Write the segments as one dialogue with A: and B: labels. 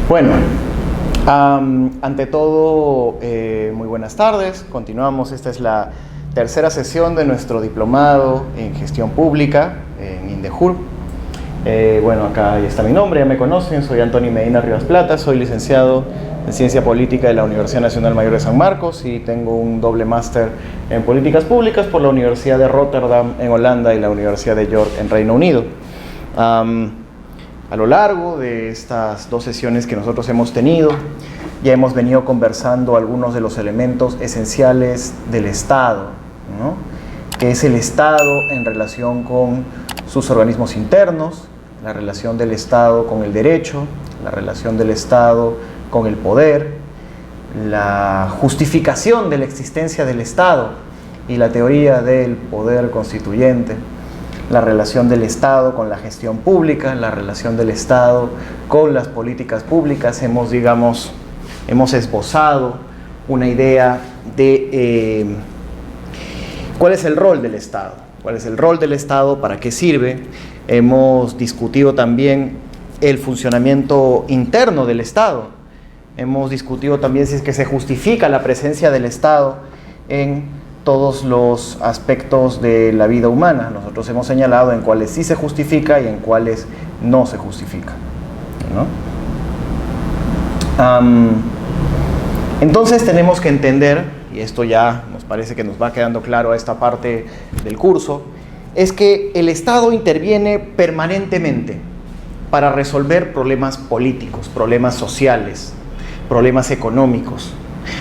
A: Bueno, ante todo, muy buenas tardes. Continuamos. Esta es la tercera sesión de nuestro diplomado en gestión pública en INDEJUR. Bueno, acá está mi nombre, ya me conocen. Soy Antonio Medina Rivas Plata, soy licenciado en Ciencia Política de la Universidad Nacional Mayor de San Marcos y tengo un doble máster en Políticas Públicas por la Universidad de Rotterdam en Holanda y la Universidad de York en Reino Unido. A lo largo de estas dos sesiones que nosotros hemos tenido, ya hemos venido conversando algunos de los elementos esenciales del Estado, ¿no? Que es el Estado en relación con sus organismos internos, la relación del Estado con el derecho, la relación del Estado con el poder, la justificación de la existencia del Estado y la teoría del poder constituyente, la relación del Estado con la gestión pública, la relación del Estado con las políticas públicas. Hemos esbozado una idea de cuál es el rol del Estado, cuál es el rol del Estado, para qué sirve. Hemos discutido también el funcionamiento interno del Estado. Hemos discutido también si es que se justifica la presencia del Estado en todos los aspectos de la vida humana. Nosotros hemos señalado en cuáles sí se justifica y en cuáles no se justifica, ¿no? Entonces tenemos que entender, y esto ya nos parece que nos va quedando claro a esta parte del curso, es que el Estado interviene permanentemente para resolver problemas políticos, problemas sociales, problemas económicos,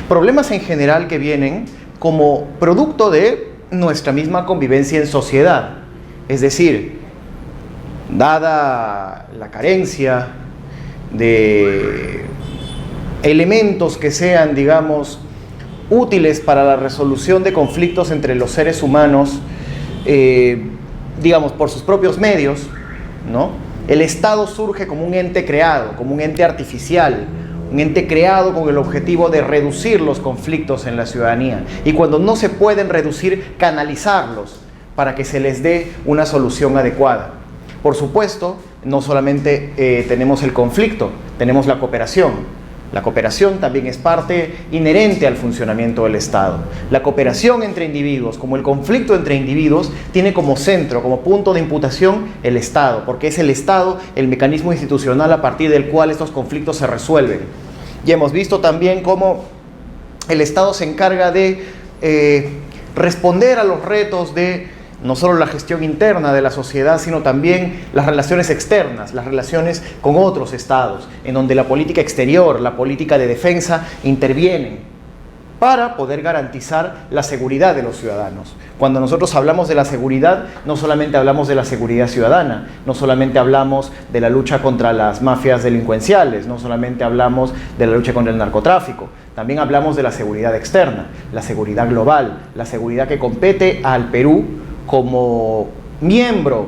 A: problemas en general que vienen como producto de nuestra misma convivencia en sociedad. Es decir, dada la carencia de elementos que sean, digamos, útiles para la resolución de conflictos entre los seres humanos, digamos, por sus propios medios, ¿no? El Estado surge como un ente creado, como un ente artificial, un ente creado con el objetivo de reducir los conflictos en la ciudadanía. Y cuando no se pueden reducir, canalizarlos para que se les dé una solución adecuada. Por supuesto, no solamente tenemos el conflicto, tenemos la cooperación. La cooperación también es parte inherente al funcionamiento del Estado. La cooperación entre individuos, como el conflicto entre individuos, tiene como centro, como punto de imputación, el Estado, porque es el Estado el mecanismo institucional a partir del cual estos conflictos se resuelven. Y hemos visto también cómo el Estado se encarga de responder a los retos de no solo la gestión interna de la sociedad, sino también las relaciones externas, las relaciones con otros estados, en donde la política exterior, la política de defensa intervienen para poder garantizar la seguridad de los ciudadanos. Cuando nosotros hablamos de la seguridad, no solamente hablamos de la seguridad ciudadana, no solamente hablamos de la lucha contra las mafias delincuenciales, no solamente hablamos de la lucha contra el narcotráfico, también hablamos de la seguridad externa, la seguridad global, la seguridad que compete al Perú como miembro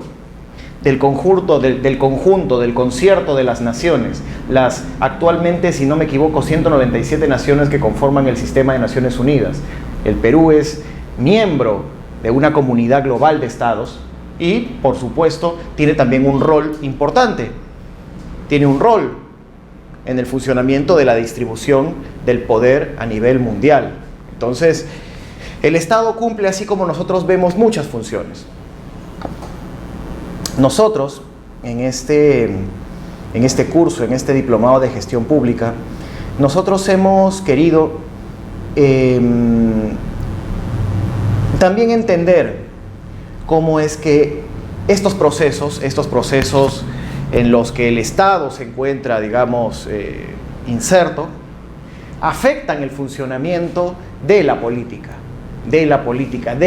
A: del conjunto, del concierto de las naciones, las actualmente, si no me equivoco, 197 naciones que conforman el sistema de Naciones Unidas. El Perú es miembro de una comunidad global de estados y, por supuesto, tiene también un rol importante. Tiene un rol en el funcionamiento de la distribución del poder a nivel mundial. Entonces, el Estado cumple, así como nosotros vemos, muchas funciones. Nosotros, en este curso, en este diplomado de gestión pública, nosotros hemos querido también entender cómo es que estos procesos en los que el Estado se encuentra, digamos, inserto, afectan el funcionamiento de la política, de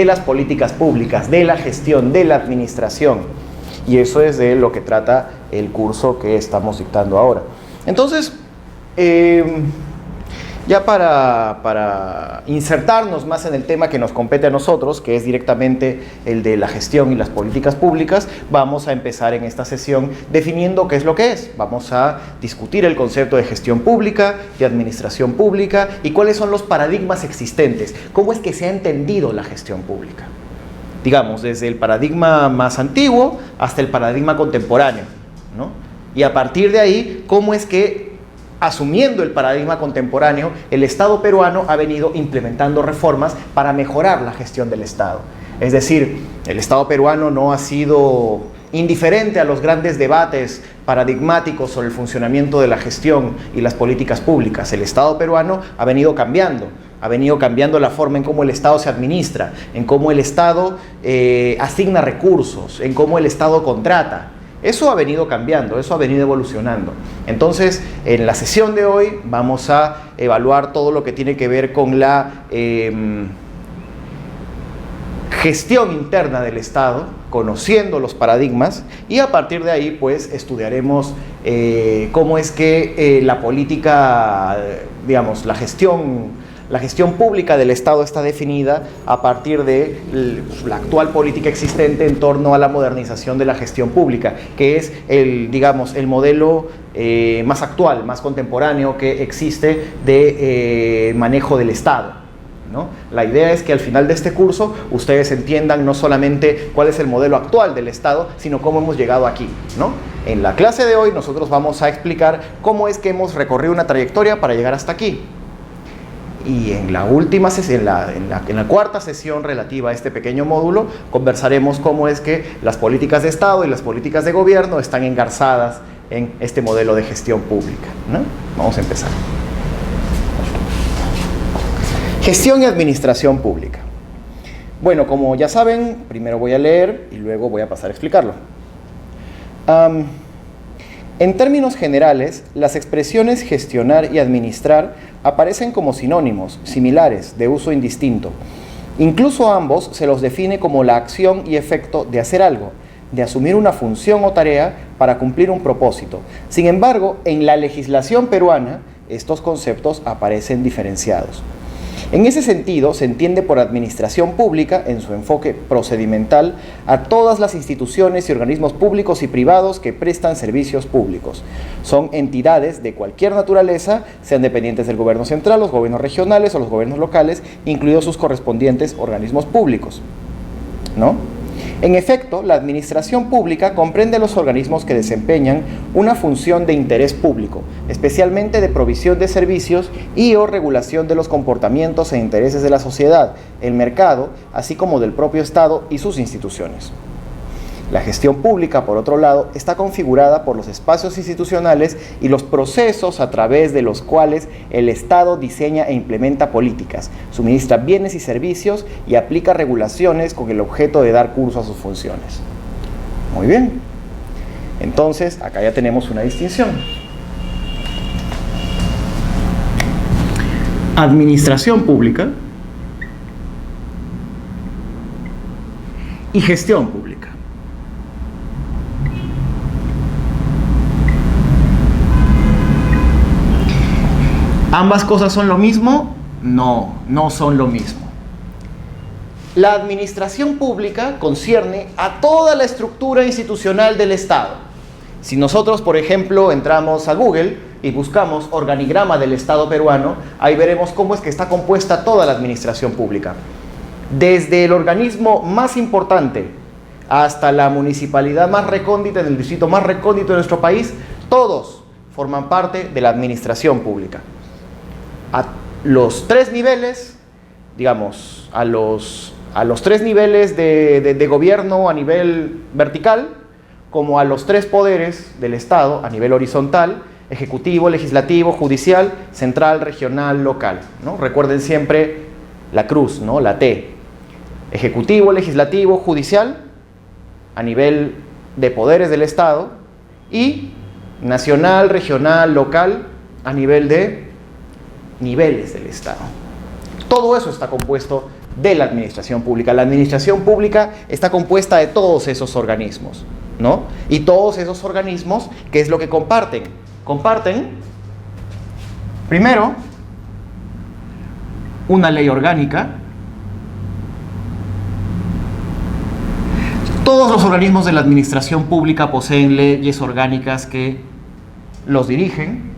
A: las políticas públicas, de la gestión, de la administración. Y eso es de lo que trata el curso que estamos dictando ahora. Entonces, ya para insertarnos más en el tema que nos compete a nosotros, que es directamente el de la gestión y las políticas públicas, vamos a empezar en esta sesión definiendo qué es lo que es. Vamos a discutir el concepto de gestión pública, de administración pública y cuáles son los paradigmas existentes, cómo es que se ha entendido la gestión pública. Digamos, desde el paradigma más antiguo hasta el paradigma contemporáneo, ¿no? Y a partir de ahí, cómo es que asumiendo el paradigma contemporáneo, el Estado peruano ha venido implementando reformas para mejorar la gestión del Estado. Es decir, el Estado peruano no ha sido indiferente a los grandes debates paradigmáticos sobre el funcionamiento de la gestión y las políticas públicas. El Estado peruano ha venido cambiando la forma en cómo el Estado se administra, en cómo el Estado asigna recursos, en cómo el Estado contrata. Eso ha venido cambiando, eso ha venido evolucionando. Entonces, en la sesión de hoy vamos a evaluar todo lo que tiene que ver con la gestión interna del Estado, conociendo los paradigmas, y a partir de ahí pues estudiaremos cómo es que la política, digamos, la gestión pública del Estado está definida a partir de la actual política existente en torno a la modernización de la gestión pública, que es el modelo más actual, más contemporáneo que existe de manejo del Estado, ¿no? La idea es que al final de este curso ustedes entiendan no solamente cuál es el modelo actual del Estado, sino cómo hemos llegado aquí, ¿no? En la clase de hoy nosotros vamos a explicar cómo es que hemos recorrido una trayectoria para llegar hasta aquí. Y en la última sesión, en la cuarta sesión relativa a este pequeño módulo, conversaremos cómo es que las políticas de Estado y las políticas de gobierno están engarzadas en este modelo de gestión pública, ¿no? Vamos a empezar. Gestión y administración pública. Bueno, como ya saben, primero voy a leer y luego voy a pasar a explicarlo. En términos generales, las expresiones gestionar y administrar aparecen como sinónimos, similares, de uso indistinto. Incluso a ambos se los define como la acción y efecto de hacer algo, de asumir una función o tarea para cumplir un propósito. Sin embargo, en la legislación peruana, estos conceptos aparecen diferenciados. En ese sentido, se entiende por administración pública, en su enfoque procedimental, a todas las instituciones y organismos públicos y privados que prestan servicios públicos. Son entidades de cualquier naturaleza, sean dependientes del gobierno central, los gobiernos regionales o los gobiernos locales, incluidos sus correspondientes organismos públicos, ¿no? En efecto, la administración pública comprende los organismos que desempeñan una función de interés público, especialmente de provisión de servicios y o regulación de los comportamientos e intereses de la sociedad, el mercado, así como del propio Estado y sus instituciones. La gestión pública, por otro lado, está configurada por los espacios institucionales y los procesos a través de los cuales el Estado diseña e implementa políticas, suministra bienes y servicios y aplica regulaciones con el objeto de dar curso a sus funciones. Muy bien. Entonces, acá ya tenemos una distinción. Administración pública y gestión pública. ¿Ambas cosas son lo mismo? No, no son lo mismo. La administración pública concierne a toda la estructura institucional del Estado. Si nosotros, por ejemplo, entramos a Google y buscamos organigrama del Estado peruano, ahí veremos cómo es que está compuesta toda la administración pública. Desde el organismo más importante hasta la municipalidad más recóndita, en el distrito más recóndito de nuestro país, todos forman parte de la administración pública. A los tres niveles, digamos, a los tres niveles de gobierno a nivel vertical, como a los tres poderes del Estado a nivel horizontal, ejecutivo, legislativo, judicial, central, regional, local, ¿no? Recuerden siempre la cruz, ¿no? La T. Ejecutivo, legislativo, judicial, a nivel de poderes del Estado, y nacional, regional, local, a nivel de niveles del Estado. Todo eso está compuesto de la administración pública. La administración pública está compuesta de todos esos organismos, ¿no? Y todos esos organismos, ¿qué es lo que comparten? Comparten, primero, una ley orgánica. Todos los organismos de la administración pública poseen leyes orgánicas que los dirigen.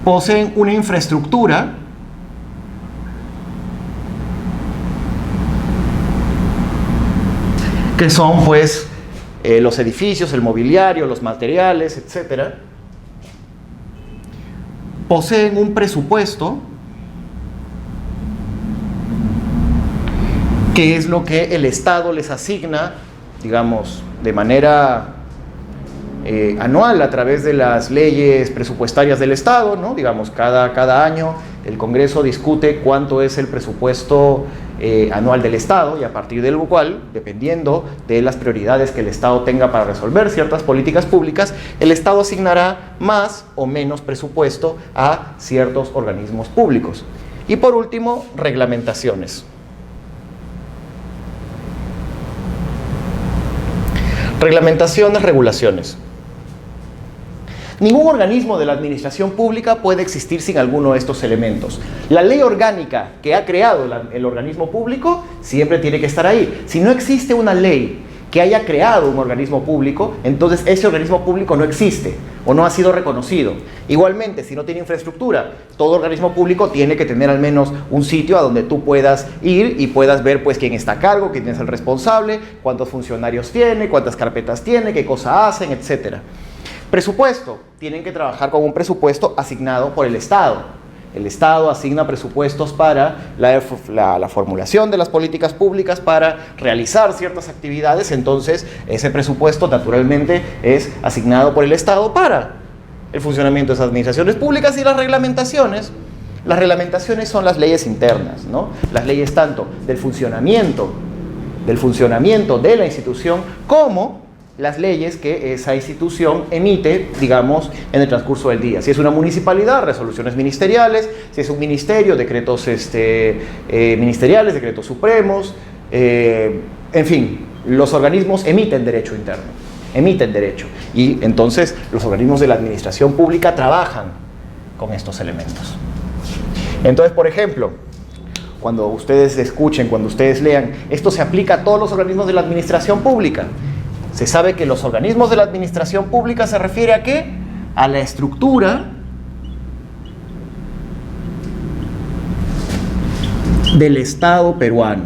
A: Poseen una infraestructura que son pues los edificios, el mobiliario, los materiales, etc. poseen un presupuesto que es lo que el Estado les asigna, digamos, de manera anual a través de las leyes presupuestarias del Estado, ¿no? Digamos, cada año el Congreso discute cuánto es el presupuesto anual del Estado, y a partir del cual, dependiendo de las prioridades que el Estado tenga para resolver ciertas políticas públicas, el Estado asignará más o menos presupuesto a ciertos organismos públicos. Y por último, reglamentaciones. Reglamentaciones, regulaciones. Ningún organismo de la administración pública puede existir sin alguno de estos elementos. La ley orgánica que ha creado el organismo público siempre tiene que estar ahí. Si no existe una ley que haya creado un organismo público, entonces ese organismo público no existe o no ha sido reconocido. Igualmente, si no tiene infraestructura, todo organismo público tiene que tener al menos un sitio a donde tú puedas ir y puedas ver pues quién está a cargo, quién es el responsable, cuántos funcionarios tiene, cuántas carpetas tiene, qué cosa hacen, etc. Presupuesto. Tienen que trabajar con un presupuesto asignado por el Estado. El Estado asigna presupuestos para la formulación de las políticas públicas, para realizar ciertas actividades. Entonces, ese presupuesto naturalmente es asignado por el Estado para el funcionamiento de esas administraciones públicas. Y las reglamentaciones son las leyes internas, ¿no? Las leyes tanto del funcionamiento de la institución, como las leyes que esa institución emite, digamos, en el transcurso del día. Si es una municipalidad, resoluciones ministeriales; si es un ministerio, decretos ministeriales, decretos supremos, en fin, los organismos emiten derecho interno, emiten derecho. Y entonces los organismos de la administración pública trabajan con estos elementos. Entonces, por ejemplo, cuando ustedes escuchen, cuando ustedes lean, esto se aplica a todos los organismos de la administración pública. Se sabe que los organismos de la administración pública se refiere ¿a qué? A la estructura del Estado peruano.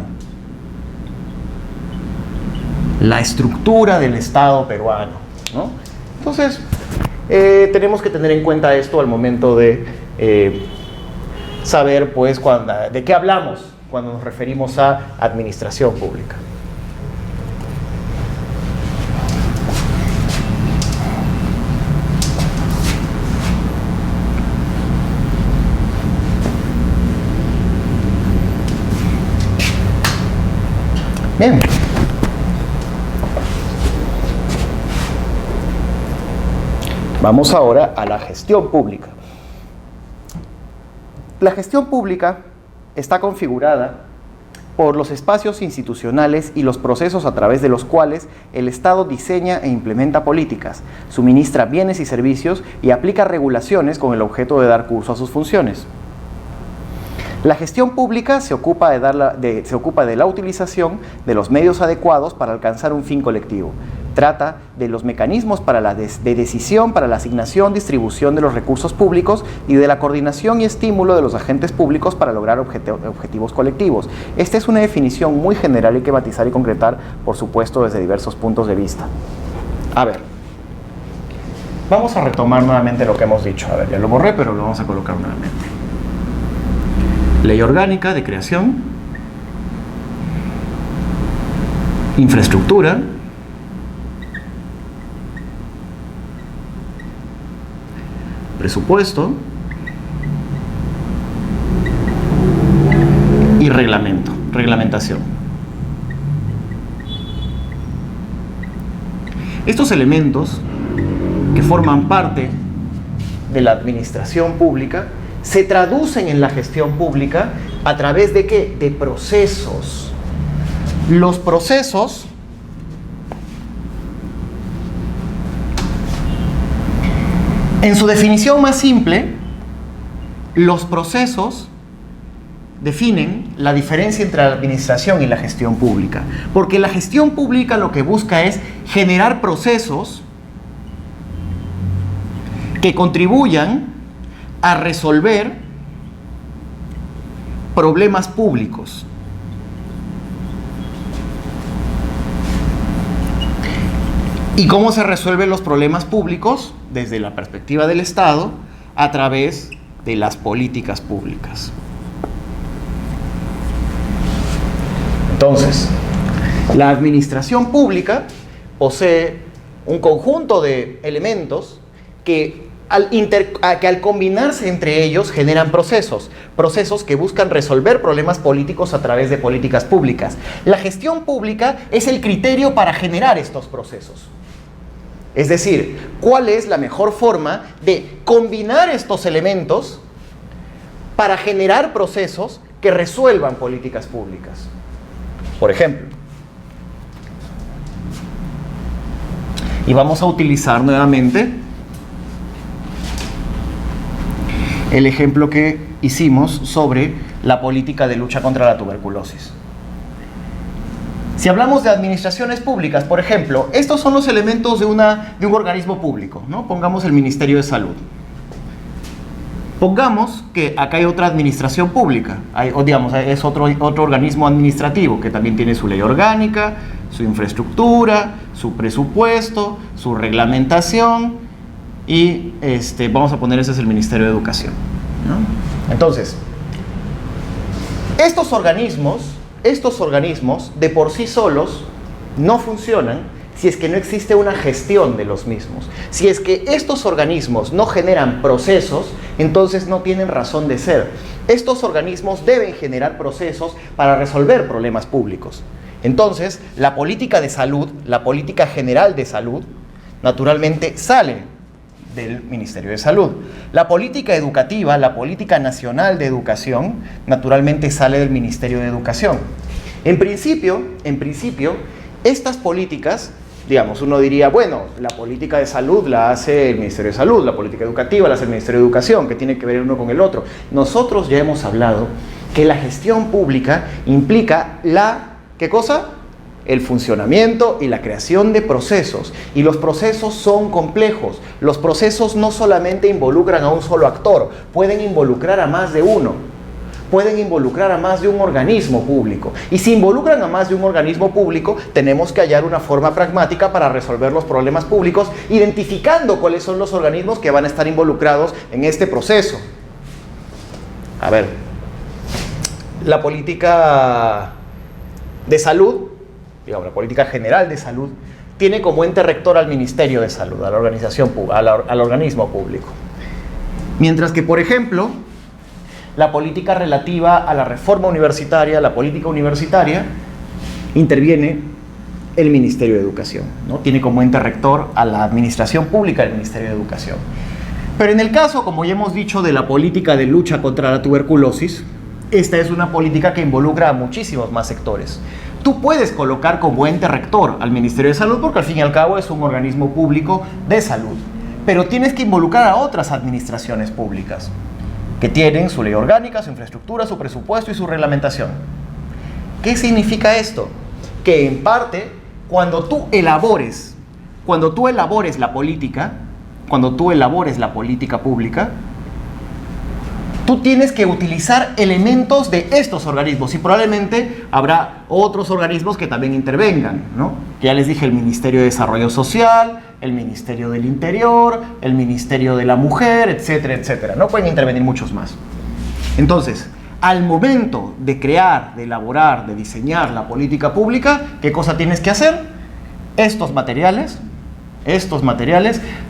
A: La estructura del Estado peruano, ¿no? Entonces, tenemos que tener en cuenta esto al momento de saber, pues, de qué hablamos cuando nos referimos a administración pública. Bien. Vamos ahora a la gestión pública. La gestión pública está configurada por los espacios institucionales y los procesos a través de los cuales el Estado diseña e implementa políticas, suministra bienes y servicios y aplica regulaciones con el objeto de dar curso a sus funciones. La gestión pública se ocupa de la utilización de los medios adecuados para alcanzar un fin colectivo. Trata de los mecanismos de decisión para la asignación, distribución de los recursos públicos y de la coordinación y estímulo de los agentes públicos para lograr objetivos colectivos. Esta es una definición muy general y hay que matizar y concretar, por supuesto, desde diversos puntos de vista. A ver, vamos a retomar nuevamente lo que hemos dicho. A ver, ya lo borré, pero lo vamos a colocar nuevamente. Ley orgánica de creación, infraestructura, presupuesto y reglamentación. Estos elementos que forman parte de la administración pública se traducen en la gestión pública a través de ¿qué? De procesos. Los procesos en su definición más simple, los procesos definen la diferencia entre la administración y la gestión pública. Porque la gestión pública lo que busca es generar procesos que contribuyan a resolver problemas públicos. ¿Y cómo se resuelven los problemas públicos? Desde la perspectiva del Estado, a través de las políticas públicas. Entonces, la administración pública posee un conjunto de elementos que al combinarse entre ellos generan procesos que buscan resolver problemas políticos a través de políticas públicas. La gestión pública es el criterio para generar estos procesos. Es decir, ¿cuál es la mejor forma de combinar estos elementos para generar procesos que resuelvan políticas públicas? Por ejemplo, y vamos a utilizar nuevamente el ejemplo que hicimos sobre la política de lucha contra la tuberculosis. Si hablamos de administraciones públicas, por ejemplo, estos son los elementos de un organismo público, ¿no? Pongamos el Ministerio de Salud. Pongamos que acá hay otra administración pública, es otro organismo administrativo que también tiene su ley orgánica, su infraestructura, su presupuesto, su reglamentación y vamos a poner ese es el Ministerio de Educación, ¿no? Entonces, estos organismos de por sí solos no funcionan si es que no existe una gestión de los mismos. Si es que estos organismos no generan procesos, entonces no tienen razón de ser. Estos organismos deben generar procesos para resolver problemas públicos. Entonces, la política de salud, la política general de salud, naturalmente sale del Ministerio de Salud. La política educativa, la política nacional de educación, naturalmente sale del Ministerio de Educación. En principio, estas políticas, digamos, uno diría, bueno, la política de salud la hace el Ministerio de Salud, la política educativa la hace el Ministerio de Educación, que tiene que ver uno con el otro. Nosotros ya hemos hablado que la gestión pública implica ¿qué cosa? El funcionamiento y la creación de procesos. Y los procesos son complejos. Los procesos no solamente involucran a un solo actor, pueden involucrar a más de uno. Pueden involucrar a más de un organismo público. Y si involucran a más de un organismo público, tenemos que hallar una forma pragmática para resolver los problemas públicos, identificando cuáles son los organismos que van a estar involucrados en este proceso. A ver, la política de salud, digamos, la política general de salud, tiene como ente rector al Ministerio de Salud, a la organización, al organismo público. Mientras que, por ejemplo, la política relativa a la reforma universitaria, la política universitaria, interviene el Ministerio de Educación, ¿no? Tiene como ente rector a la administración pública del Ministerio de Educación. Pero en el caso, como ya hemos dicho, de la política de lucha contra la tuberculosis, esta es una política que involucra a muchísimos más sectores. Tú puedes colocar como ente rector al Ministerio de Salud porque al fin y al cabo es un organismo público de salud, pero tienes que involucrar a otras administraciones públicas que tienen su ley orgánica, su infraestructura, su presupuesto y su reglamentación. ¿Qué significa esto? Que en parte, cuando tú elabores la política pública, tú tienes que utilizar elementos de estos organismos y probablemente habrá otros organismos que también intervengan, ¿no? Ya les dije, el Ministerio de Desarrollo Social, el Ministerio del Interior, el Ministerio de la Mujer, etcétera, etcétera. No pueden intervenir muchos más. Entonces, al momento de crear, de elaborar, de diseñar la política pública, ¿qué cosa tienes que hacer? Estos materiales,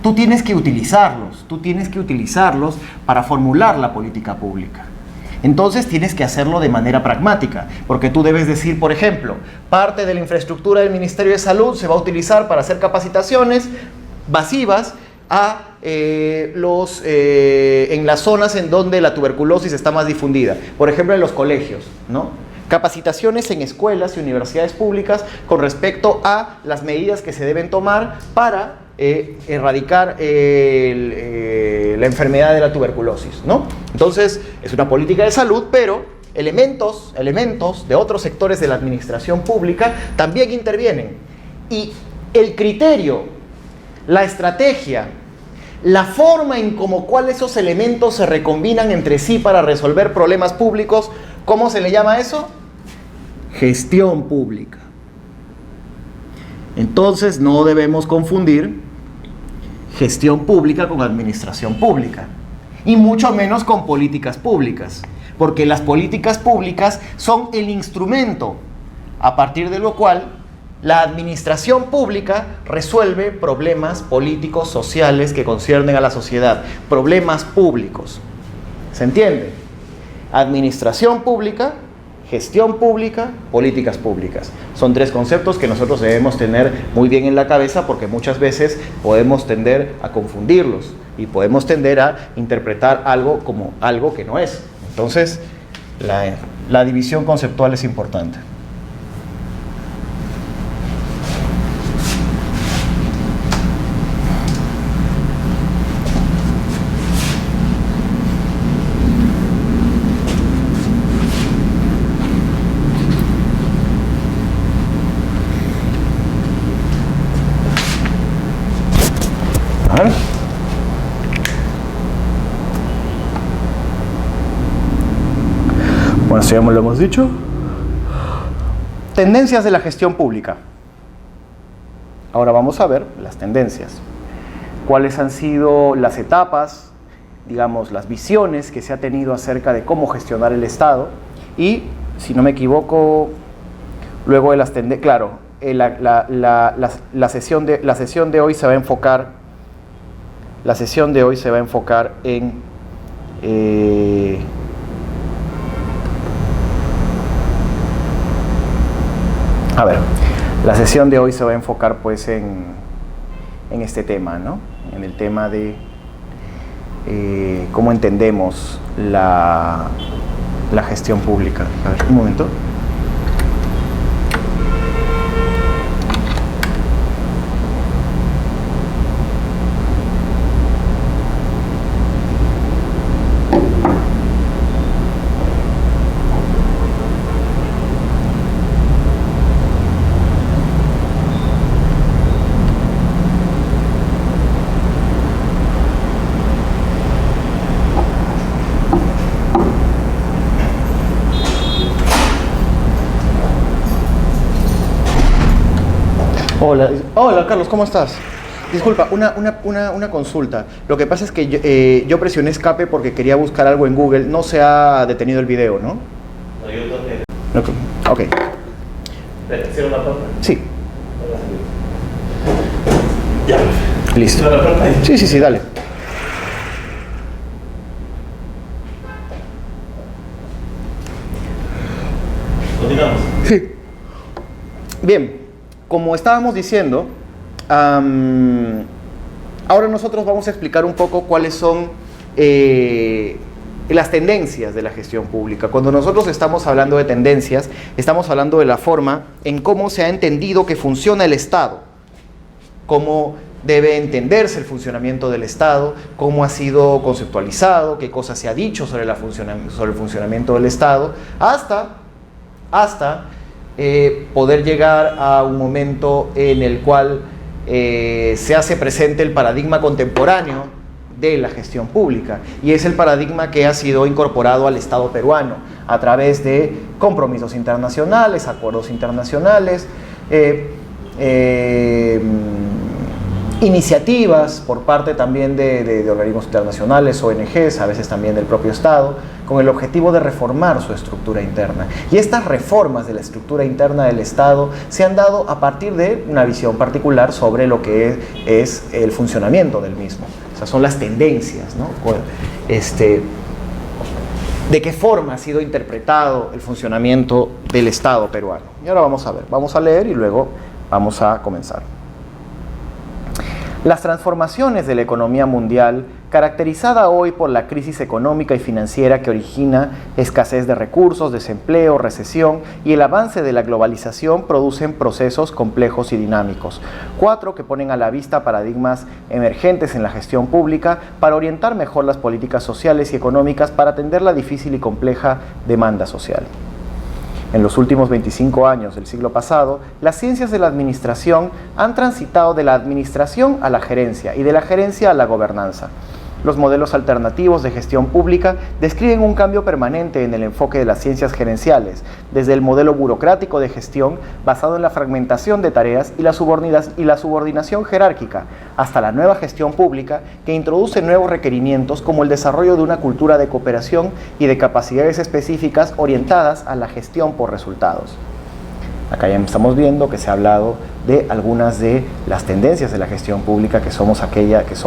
A: tú tienes que utilizarlos para formular la política pública. Entonces tienes que hacerlo de manera pragmática, porque tú debes decir, por ejemplo, parte de la infraestructura del Ministerio de Salud se va a utilizar para hacer capacitaciones masivas en las zonas en donde la tuberculosis está más difundida, por ejemplo en los colegios, ¿no? Capacitaciones en escuelas y universidades públicas con respecto a las medidas que se deben tomar para erradicar la enfermedad de la tuberculosis, ¿no? Entonces, es una política de salud, pero elementos de otros sectores de la administración pública también intervienen. Y el criterio, la estrategia, la forma en cuál esos elementos se recombinan entre sí para resolver problemas públicos, ¿cómo se le llama eso? Gestión pública. Entonces, no debemos confundir gestión pública con administración pública. y mucho menos con políticas públicas, porque las políticas públicas son el instrumento a partir de lo cual la administración pública resuelve problemas políticos, sociales que conciernen a la sociedad, problemas públicos. ¿Se entiende? Administración pública, gestión pública, políticas públicas. Son tres conceptos que nosotros debemos tener muy bien en la cabeza, porque muchas veces podemos tender a confundirlos y podemos tender a interpretar algo como algo que no es. Entonces, la división conceptual es importante. Bueno, esto ya lo hemos dicho. Tendencias de la gestión pública. Ahora vamos a ver las tendencias. ¿Cuáles han sido las etapas, digamos, las visiones que se ha tenido acerca de cómo gestionar el Estado? Y, si no me equivoco, luego de las tendencias, claro, la sesión de hoy se va a enfocar. La sesión de hoy se va a enfocar en la sesión de hoy se va a enfocar pues en este tema, ¿no? En el tema de cómo entendemos la gestión pública. A ver, un momento. Hola Carlos, ¿cómo estás? Disculpa, una consulta. Lo que pasa es que yo presioné escape porque quería buscar algo en Google. No se ha detenido el video, ¿no?
B: No, yo también.
A: Ok.
B: ¿Cierro la puerta?
A: Sí.
B: Ya.
A: Listo.
B: ¿Cierro la puerta?
A: Sí, dale.
B: Continuamos.
A: Sí. Bien. Como estábamos diciendo, ahora nosotros vamos a explicar un poco cuáles son las tendencias de la gestión pública. Cuando nosotros estamos hablando de tendencias, estamos hablando de la forma en cómo se ha entendido que funciona el Estado, cómo debe entenderse el funcionamiento del Estado, cómo ha sido conceptualizado, qué cosas se ha dicho sobre el funcionamiento del Estado, hasta poder llegar a un momento en el cual se hace presente el paradigma contemporáneo de la gestión pública, y es el paradigma que ha sido incorporado al Estado peruano a través de compromisos internacionales, acuerdos internacionales, iniciativas por parte también de organismos internacionales, ONGs, a veces también del propio Estado, con el objetivo de reformar su estructura interna. Y estas reformas de la estructura interna del Estado se han dado a partir de una visión particular sobre lo que es el funcionamiento del mismo. Esas son las tendencias, ¿no? De qué forma ha sido interpretado el funcionamiento del Estado peruano. Y ahora vamos a ver, vamos a leer y luego vamos a comenzar. Las transformaciones de la economía mundial, caracterizada hoy por la crisis económica y financiera que origina escasez de recursos, desempleo, recesión y el avance de la globalización, producen procesos complejos y dinámicos. 4 que ponen a la vista paradigmas emergentes en la gestión pública para orientar mejor las políticas sociales y económicas para atender la difícil y compleja demanda social. En los últimos 25 años del siglo pasado, las ciencias de la administración han transitado de la administración a la gerencia y de la gerencia a la gobernanza. Los modelos alternativos de gestión pública describen un cambio permanente en el enfoque de las ciencias gerenciales, desde el modelo burocrático de gestión basado en la fragmentación de tareas y la subordinación jerárquica, hasta la nueva gestión pública que introduce nuevos requerimientos como el desarrollo de una cultura de cooperación y de capacidades específicas orientadas a la gestión por resultados. Acá ya estamos viendo que se ha hablado de algunas de las tendencias de la gestión pública que son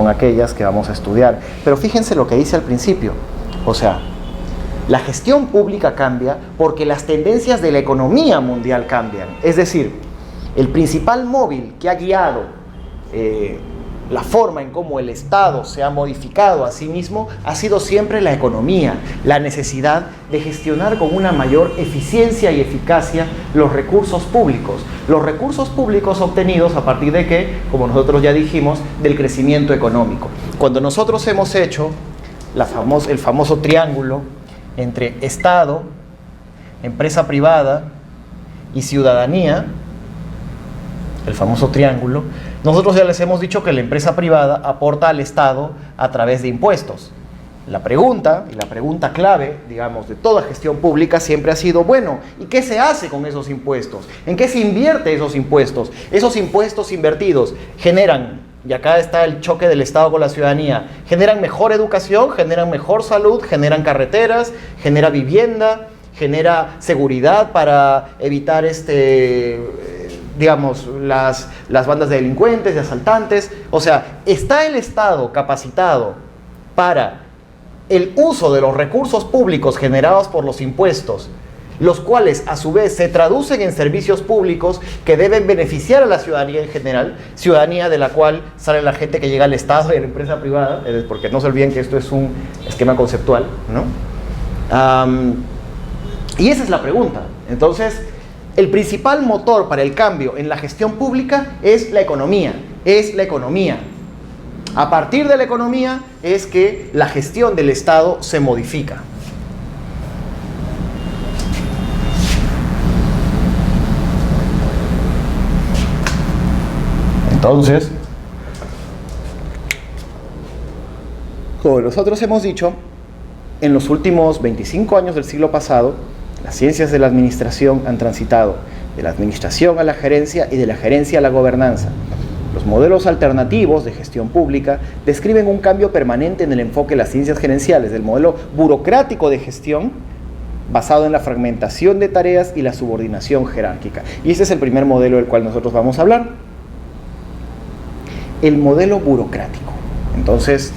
A: aquellas que vamos a estudiar. Pero fíjense lo que dice al principio. O sea, la gestión pública cambia porque las tendencias de la economía mundial cambian. Es decir, el principal móvil que ha guiado la forma en cómo el Estado se ha modificado a sí mismo ha sido siempre la economía, la necesidad de gestionar con una mayor eficiencia y eficacia los recursos públicos obtenidos a partir de que, como nosotros ya dijimos, del crecimiento económico. Cuando nosotros hemos hecho el famoso triángulo entre Estado, empresa privada y ciudadanía, el famoso triángulo, nosotros ya les hemos dicho que la empresa privada aporta al Estado a través de impuestos. La pregunta clave, digamos, de toda gestión pública siempre ha sido, bueno, ¿y qué se hace con esos impuestos? ¿En qué se invierte esos impuestos? Esos impuestos invertidos generan, y acá está el choque del Estado con la ciudadanía, generan mejor educación, generan mejor salud, generan carreteras, genera vivienda, genera seguridad para evitar digamos, las bandas de delincuentes, de asaltantes. O sea, ¿está el Estado capacitado para el uso de los recursos públicos generados por los impuestos, los cuales a su vez se traducen en servicios públicos que deben beneficiar a la ciudadanía en general, ciudadanía de la cual sale la gente que llega al Estado y a la empresa privada, porque no se olviden que esto es un esquema conceptual, ¿no? Y esa es la pregunta. Entonces, el principal motor para el cambio en la gestión pública es la economía, A partir de la economía es que la gestión del Estado se modifica. Entonces, como nosotros hemos dicho, en los últimos 25 años del siglo pasado, las ciencias de la administración han transitado de la administración a la gerencia y de la gerencia a la gobernanza. Los modelos alternativos de gestión pública describen un cambio permanente en el enfoque de las ciencias gerenciales, del modelo burocrático de gestión basado en la fragmentación de tareas y la subordinación jerárquica. Y ese es el primer modelo del cual nosotros vamos a hablar. El modelo burocrático. Entonces,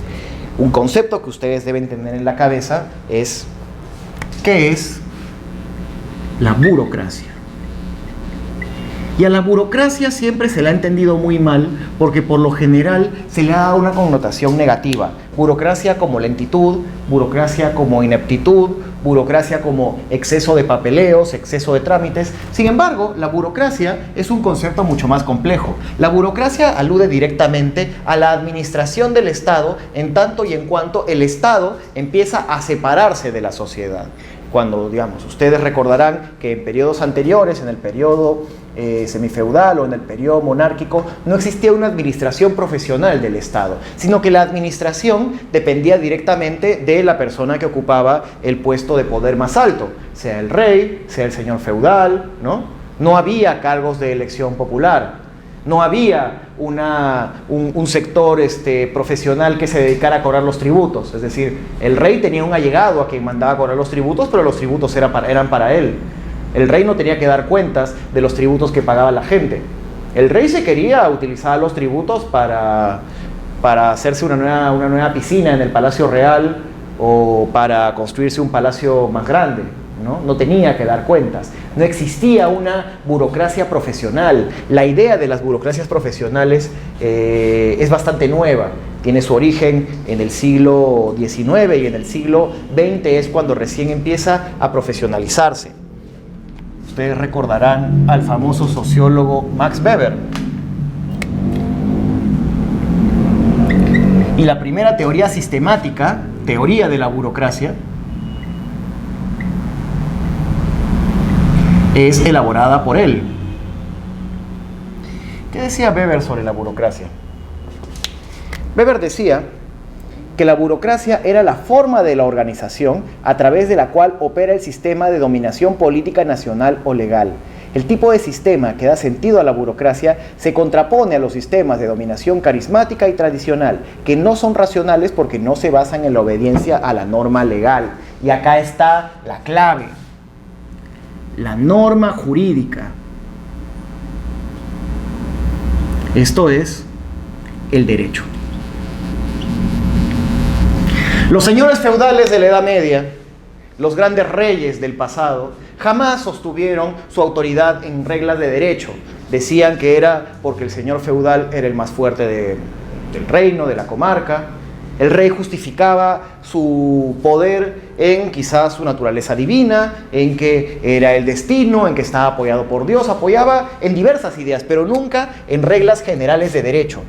A: un concepto que ustedes deben tener en la cabeza es ¿qué es la burocracia? Y a la burocracia siempre se la ha entendido muy mal porque por lo general se le ha dado una connotación negativa. Burocracia como lentitud, burocracia como ineptitud, burocracia como exceso de papeleos, exceso de trámites. Sin embargo, la burocracia es un concepto mucho más complejo. La burocracia alude directamente a la administración del Estado en tanto y en cuanto el Estado empieza a separarse de la sociedad. Cuando, digamos, ustedes recordarán que en periodos anteriores, en el periodo semifeudal o en el periodo monárquico, no existía una administración profesional del Estado, sino que la administración dependía directamente de la persona que ocupaba el puesto de poder más alto, sea el rey, sea el señor feudal, ¿no? No había cargos de elección popular. No había un sector profesional que se dedicara a cobrar los tributos. Es decir, el rey tenía un allegado a quien mandaba a cobrar los tributos, pero los tributos eran para él. El rey no tenía que dar cuentas de los tributos que pagaba la gente. El rey se quería utilizar los tributos para hacerse una nueva piscina en el Palacio Real o para construirse un palacio más grande. No tenía que dar cuentas. No existía una burocracia profesional. La idea de las burocracias profesionales es bastante nueva. Tiene su origen en el siglo XIX y en el siglo XX es cuando recién empieza a profesionalizarse. Ustedes recordarán al famoso sociólogo Max Weber. Y la primera teoría sistemática, teoría de la burocracia, es elaborada por él. ¿Qué decía Weber sobre la burocracia? Weber decía que la burocracia era la forma de la organización a través de la cual opera el sistema de dominación política nacional o legal. El tipo de sistema que da sentido a la burocracia se contrapone a los sistemas de dominación carismática y tradicional, que no son racionales porque no se basan en la obediencia a la norma legal. Y acá está la clave: la norma jurídica. Esto es el derecho. Los señores feudales de la Edad Media, los grandes reyes del pasado, jamás sostuvieron su autoridad en reglas de derecho. Decían que era porque el señor feudal era el más fuerte del reino, de la comarca. El rey justificaba su poder en quizás su naturaleza divina, en que era el destino, en que estaba apoyado por Dios, apoyaba en diversas ideas, pero nunca en reglas generales de derecho.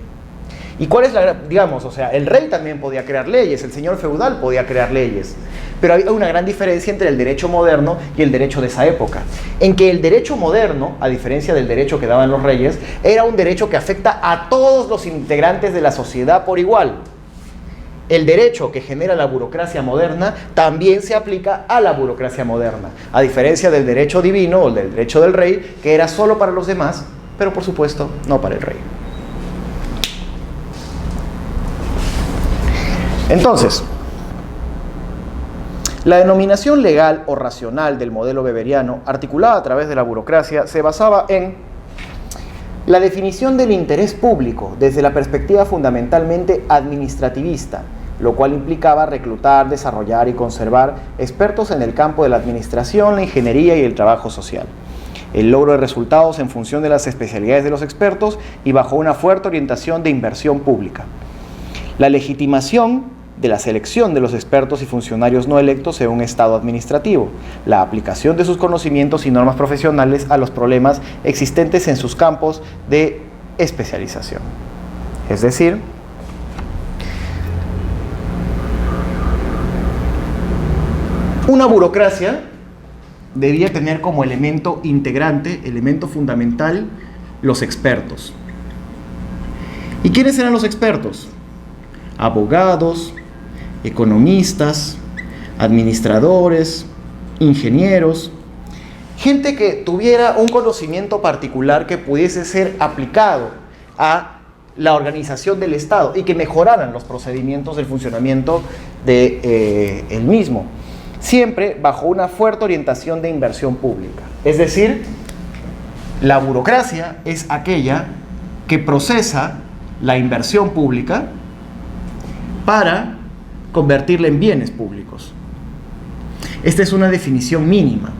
A: ¿Y cuál es la, digamos, o sea, el rey también podía crear leyes, el señor feudal podía crear leyes, pero hay una gran diferencia entre el derecho moderno y el derecho de esa época, en que el derecho moderno, a diferencia del derecho que daban los reyes, era un derecho que afecta a todos los integrantes de la sociedad por igual. El derecho que genera la burocracia moderna también se aplica a la burocracia moderna, a diferencia del derecho divino o del derecho del rey, que era solo para los demás, pero por supuesto no para el rey. Entonces, la denominación legal o racional del modelo weberiano, articulada a través de la burocracia, se basaba en la definición del interés público desde la perspectiva fundamentalmente administrativista, lo cual implicaba reclutar, desarrollar y conservar expertos en el campo de la administración, la ingeniería y el trabajo social. El logro de resultados en función de las especialidades de los expertos y bajo una fuerte orientación de inversión pública. La legitimación de la selección de los expertos y funcionarios no electos en un estado administrativo, la aplicación de sus conocimientos y normas profesionales a los problemas existentes en sus campos de especialización. Es decir, una burocracia debía tener como elemento integrante, elemento fundamental, los expertos. ¿Y quiénes eran los expertos? Abogados, economistas, administradores, ingenieros, gente que tuviera un conocimiento particular que pudiese ser aplicado a la organización del Estado y que mejoraran los procedimientos del funcionamiento de el mismo, siempre bajo una fuerte orientación de inversión pública. Es decir, la burocracia es aquella que procesa la inversión pública para convertirla en bienes públicos. Esta es una definición mínima,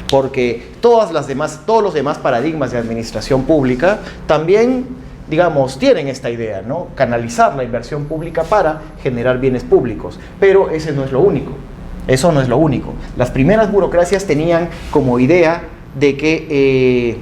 A: porque todos los demás paradigmas de administración pública también, digamos, tienen esta idea, ¿no? Canalizar la inversión pública para generar bienes públicos, pero ese no es lo único, eso no es lo único. Las primeras burocracias tenían como idea de que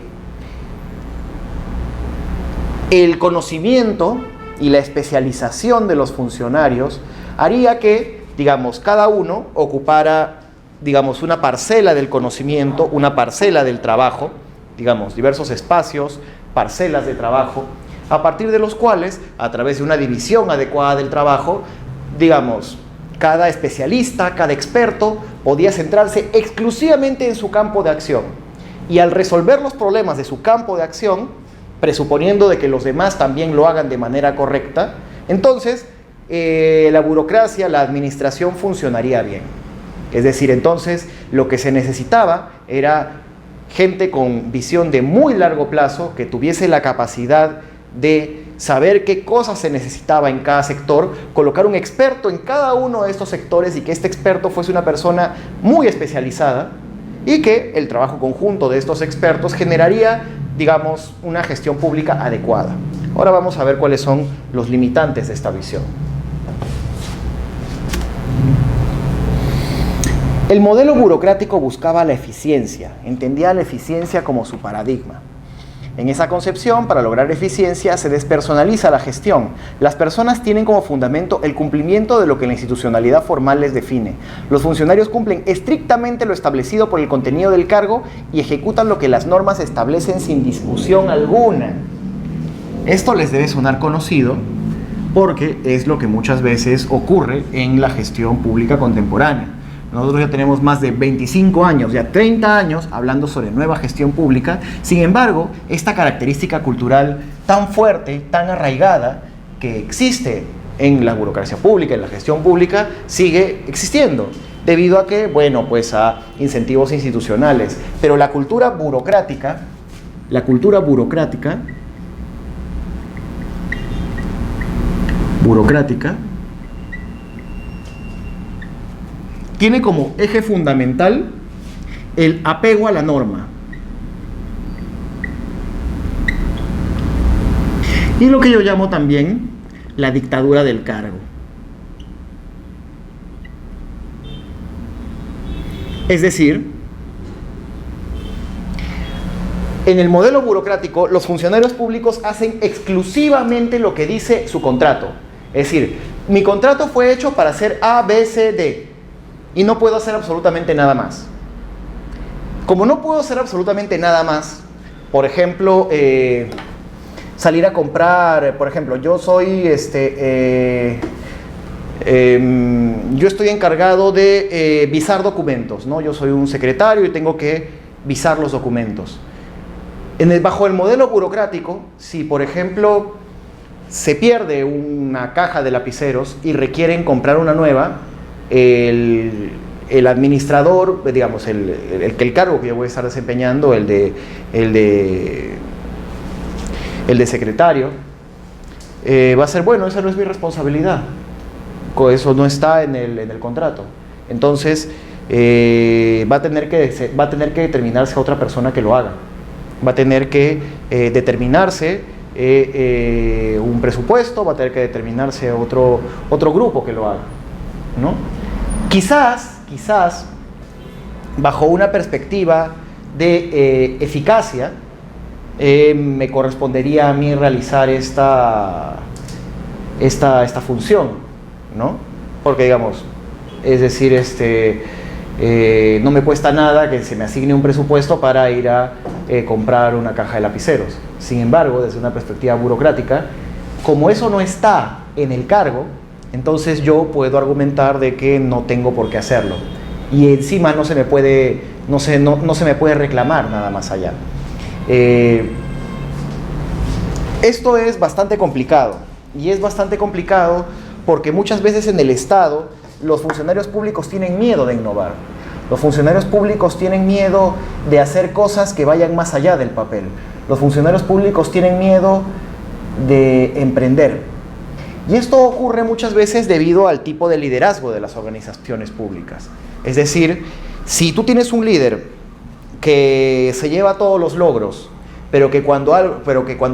A: el conocimiento y la especialización de los funcionarios haría que, digamos, cada uno ocupara, digamos, una parcela del conocimiento, una parcela del trabajo, digamos, diversos espacios, parcelas de trabajo, a partir de los cuales, a través de una división adecuada del trabajo, digamos, cada especialista, cada experto podía centrarse exclusivamente en su campo de acción. Y al resolver los problemas de su campo de acción, presuponiendo de que los demás también lo hagan de manera correcta, entonces la burocracia, la administración funcionaría bien. Es decir, entonces lo que se necesitaba era gente con visión de muy largo plazo, que tuviese la capacidad de saber qué cosas se necesitaba en cada sector, colocar un experto en cada uno de estos sectores y que este experto fuese una persona muy especializada y que el trabajo conjunto de estos expertos generaría, digamos, una gestión pública adecuada. Ahora vamos a ver cuáles son los limitantes de esta visión. El modelo burocrático buscaba la eficiencia, entendía la eficiencia como su paradigma. En esa concepción, para lograr eficiencia, se despersonaliza la gestión. Las personas tienen como fundamento el cumplimiento de lo que la institucionalidad formal les define. Los funcionarios cumplen estrictamente lo establecido por el contenido del cargo y ejecutan lo que las normas establecen sin discusión alguna. Esto les debe sonar conocido porque es lo que muchas veces ocurre en la gestión pública contemporánea. Nosotros ya tenemos más de 25 años, ya 30 años hablando sobre nueva gestión pública. Sin embargo, esta característica cultural tan fuerte, tan arraigada, que existe en la burocracia pública, en la gestión pública, sigue existiendo, debido a que, bueno, pues a incentivos institucionales. Pero la cultura burocrática tiene como eje fundamental el apego a la norma. Y lo que yo llamo también la dictadura del cargo. Es decir, en el modelo burocrático, los funcionarios públicos hacen exclusivamente lo que dice su contrato. Es decir, mi contrato fue hecho para hacer A, B, C, D. Y no puedo hacer absolutamente nada más. Como no puedo hacer absolutamente nada más, por ejemplo, salir a comprar, por ejemplo, yo soy, yo estoy encargado de visar documentos, ¿no? Yo soy un secretario y tengo que visar los documentos. Bajo el modelo burocrático, si por ejemplo se pierde una caja de lapiceros y requieren comprar una nueva, el administrador, digamos, el cargo que yo voy a estar desempeñando, el de secretario, va a ser, bueno, esa no es mi responsabilidad, eso no está en el contrato. Entonces va a tener que determinarse otra persona que lo haga, va a tener que determinarse un presupuesto, va a tener que determinarse otro grupo que lo haga, ¿no? Quizás, bajo una perspectiva de eficacia, me correspondería a mí realizar esta función, ¿no? Porque, digamos, es decir, no me cuesta nada que se me asigne un presupuesto para ir a comprar una caja de lapiceros. Sin embargo, desde una perspectiva burocrática, como eso no está en el cargo, entonces yo puedo argumentar de que no tengo por qué hacerlo. Y encima no se me puede reclamar nada más allá. Esto es bastante complicado. Y es bastante complicado porque muchas veces en el Estado los funcionarios públicos tienen miedo de innovar. Los funcionarios públicos tienen miedo de hacer cosas que vayan más allá del papel. Los funcionarios públicos tienen miedo de emprender. Y esto ocurre muchas veces debido al tipo de liderazgo de las organizaciones públicas. Es decir, si tú tienes un líder que se lleva todos los logros, pero que cuando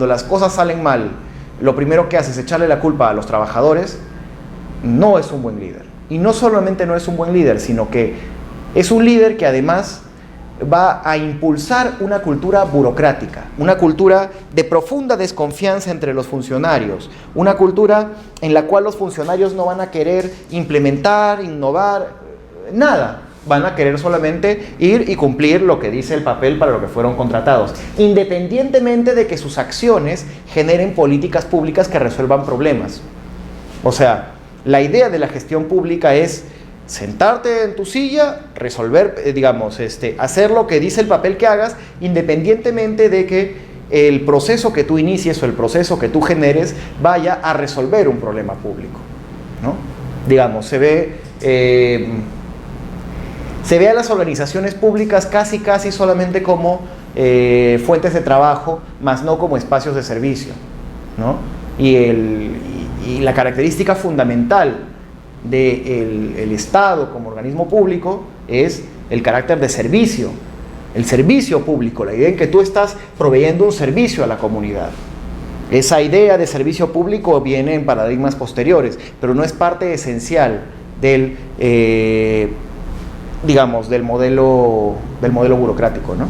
A: las cosas salen mal, lo primero que hace es echarle la culpa a los trabajadores, no es un buen líder. Y no solamente no es un buen líder, sino que es un líder que además va a impulsar una cultura burocrática, una cultura de profunda desconfianza entre los funcionarios, una cultura en la cual los funcionarios no van a querer implementar, innovar, nada. Van a querer solamente ir y cumplir lo que dice el papel para lo que fueron contratados, independientemente de que sus acciones generen políticas públicas que resuelvan problemas. O sea, la idea de la gestión pública es sentarte en tu silla, resolver, hacer lo que dice el papel que hagas, independientemente de que el proceso que tú inicies o el proceso que tú generes vaya a resolver un problema público, ¿no? Digamos, se ve a las organizaciones públicas casi solamente como fuentes de trabajo, más no como espacios de servicio, ¿no? Y la característica fundamental del Estado como organismo público es el carácter de servicio, el servicio público, la idea en que tú estás proveyendo un servicio a la comunidad. Esa idea de servicio público viene en paradigmas posteriores, pero no es parte esencial del modelo burocrático, ¿no?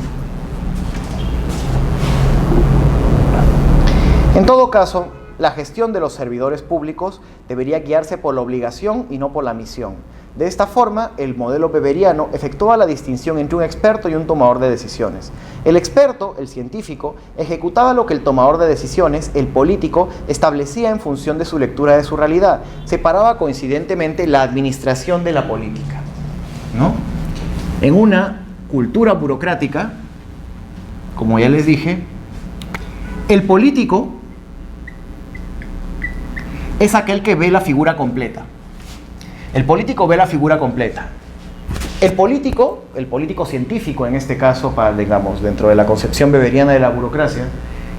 A: En todo caso, la gestión de los servidores públicos debería guiarse por la obligación y no por la misión. De esta forma, el modelo weberiano efectúa la distinción entre un experto y un tomador de decisiones. El experto, el científico, ejecutaba lo que el tomador de decisiones, el político, establecía en función de su lectura de su realidad. Separaba coincidentemente la administración de la política, ¿no? En una cultura burocrática, como ya les dije, el político es aquel que ve la figura completa. El político ve la figura completa. El político científico en este caso, digamos, dentro de la concepción weberiana de la burocracia,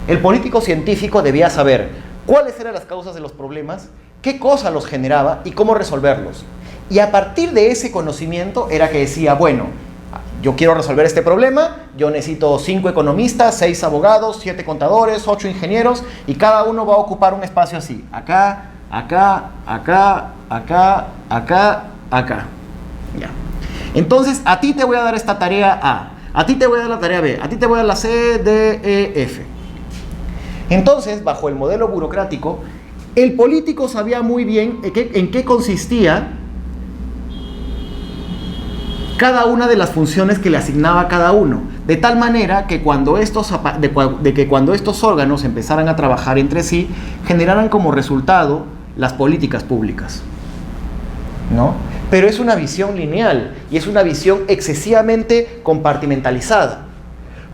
A: el político científico debía saber cuáles eran las causas de los problemas, qué cosa los generaba y cómo resolverlos. Y a partir de ese conocimiento era que decía, bueno, yo quiero resolver este problema, yo necesito 5 economistas, 6 abogados, 7 contadores, 8 ingenieros, y cada uno va a ocupar un espacio así, acá, acá, acá, acá, acá, acá. Ya. Entonces, a ti te voy a dar esta tarea A ti te voy a dar la tarea B, a ti te voy a dar la C, D, E, F. Entonces, bajo el modelo burocrático, el político sabía muy bien en qué consistía cada una de las funciones que le asignaba a cada uno, de tal manera que cuando estos órganos empezaran a trabajar entre sí, generaran como resultado las políticas públicas, ¿no? Pero es una visión lineal y es una visión excesivamente compartimentalizada,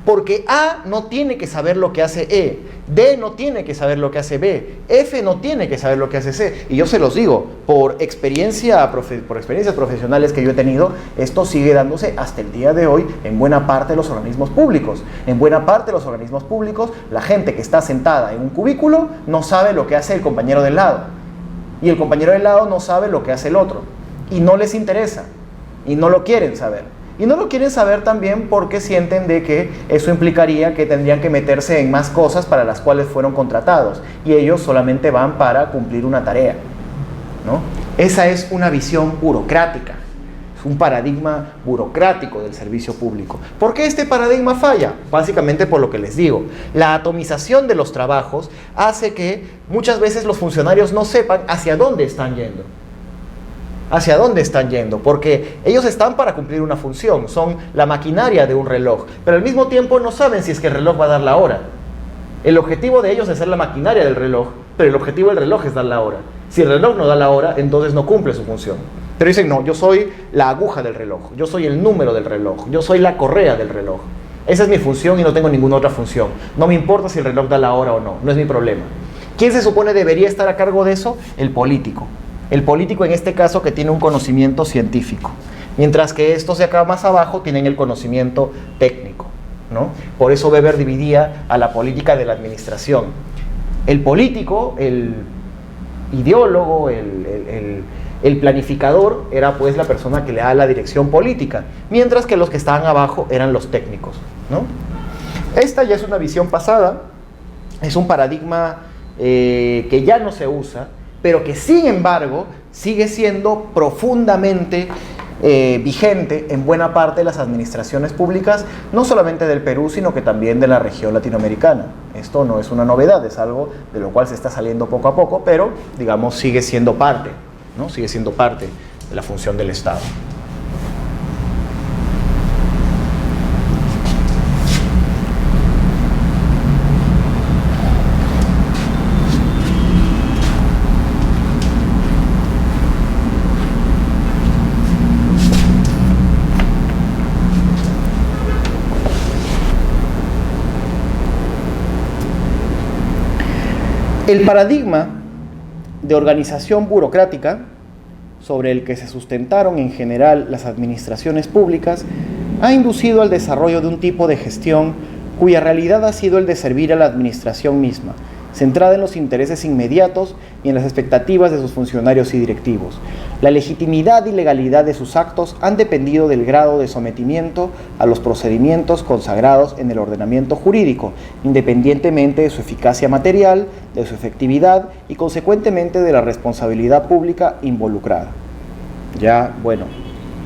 A: porque A no tiene que saber lo que hace E, D no tiene que saber lo que hace B, F no tiene que saber lo que hace C. Y yo se los digo, por experiencias profesionales que yo he tenido, esto sigue dándose hasta el día de hoy en buena parte de los organismos públicos. En buena parte de los organismos públicos, la gente que está sentada en un cubículo no sabe lo que hace el compañero del lado. Y el compañero del lado no sabe lo que hace el otro. Y no les interesa. Y no lo quieren saber. Y no lo quieren saber también porque sienten de que eso implicaría que tendrían que meterse en más cosas para las cuales fueron contratados. Y ellos solamente van para cumplir una tarea, ¿no? Esa es una visión burocrática. Es un paradigma burocrático del servicio público. ¿Por qué este paradigma falla? Básicamente por lo que les digo. La atomización de los trabajos hace que muchas veces los funcionarios no sepan hacia dónde están yendo. Hacia dónde están yendo, porque ellos están para cumplir una función, son la maquinaria de un reloj, pero al mismo tiempo no saben si es que el reloj va a dar la hora. El objetivo de ellos es ser la maquinaria del reloj, pero el objetivo del reloj es dar la hora. Si el reloj no da la hora, entonces no cumple su función. Pero dicen, no, yo soy la aguja del reloj, yo soy el número del reloj, yo soy la correa del reloj. Esa es mi función y no tengo ninguna otra función. No me importa si el reloj da la hora o no, no es mi problema. ¿Quién se supone debería estar a cargo de eso? El político. El político en este caso que tiene un conocimiento científico, mientras que estos de acá más abajo tienen el conocimiento técnico, ¿no? Por eso Weber dividía a la política de la administración. El político, el ideólogo, el planificador era pues la persona que le da la dirección política, mientras que los que estaban abajo eran los técnicos, ¿no? Esta ya es una visión pasada, es un paradigma que ya no se usa, pero que sin embargo sigue siendo profundamente vigente en buena parte de las administraciones públicas, no solamente del Perú, sino que también de la región latinoamericana. Esto no es una novedad, es algo de lo cual se está saliendo poco a poco, pero digamos sigue siendo parte, ¿no? Sigue siendo parte de la función del Estado. El paradigma de organización burocrática sobre el que se sustentaron en general las administraciones públicas ha inducido al desarrollo de un tipo de gestión cuya realidad ha sido el de servir a la administración misma, centrada en los intereses inmediatos y en las expectativas de sus funcionarios y directivos. La legitimidad y legalidad de sus actos han dependido del grado de sometimiento a los procedimientos consagrados en el ordenamiento jurídico, independientemente de su eficacia material, de su efectividad y consecuentemente de la responsabilidad pública involucrada. Ya, bueno,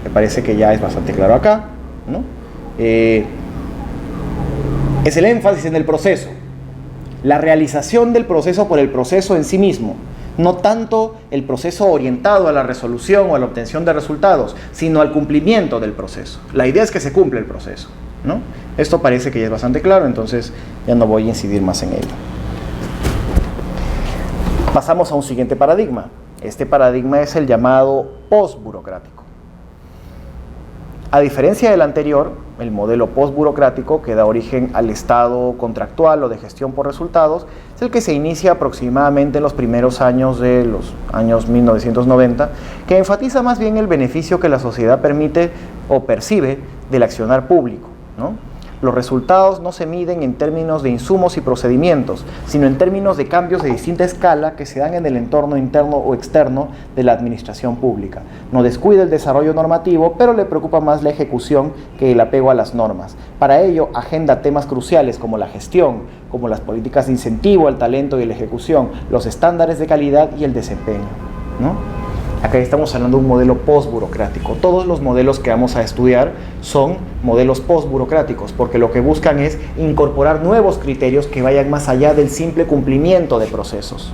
A: me parece que ya es bastante claro acá, ¿no? Es el énfasis en el proceso. La realización del proceso por el proceso en sí mismo, No tanto el proceso orientado a la resolución o a la obtención de resultados, sino al cumplimiento del proceso. La idea es que se cumple el proceso, ¿no? Esto parece que ya es bastante claro, entonces ya no voy a incidir más en ello. Pasamos a un siguiente paradigma. Este paradigma es el llamado postburocrático. A diferencia del anterior, el modelo postburocrático, que da origen al estado contractual o de gestión por resultados, es el que se inicia aproximadamente en los primeros años de los años 1990, que enfatiza más bien el beneficio que la sociedad permite o percibe del accionar público, ¿no? Los resultados no se miden en términos de insumos y procedimientos, sino en términos de cambios de distinta escala que se dan en el entorno interno o externo de la administración pública. No descuida el desarrollo normativo, pero le preocupa más la ejecución que el apego a las normas. Para ello, agenda temas cruciales como la gestión, como las políticas de incentivo al talento y la ejecución, los estándares de calidad y el desempeño, ¿no? Acá estamos hablando de un modelo postburocrático. Todos los modelos que vamos a estudiar son modelos postburocráticos, porque lo que buscan es incorporar nuevos criterios que vayan más allá del simple cumplimiento de procesos,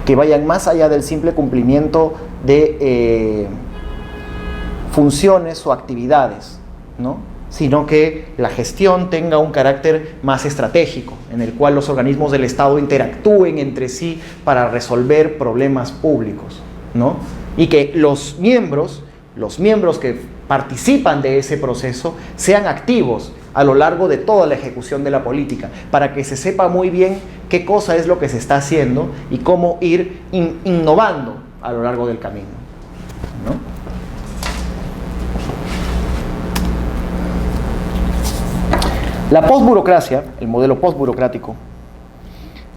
A: que vayan más allá del simple cumplimiento de funciones o actividades, ¿no? Sino que la gestión tenga un carácter más estratégico, en el cual los organismos del Estado interactúen entre sí para resolver problemas públicos, ¿no? Y que los miembros que participan de ese proceso sean activos a lo largo de toda la ejecución de la política, para que se sepa muy bien qué cosa es lo que se está haciendo y cómo ir innovando a lo largo del camino, ¿no? La postburocracia, el modelo postburocrático,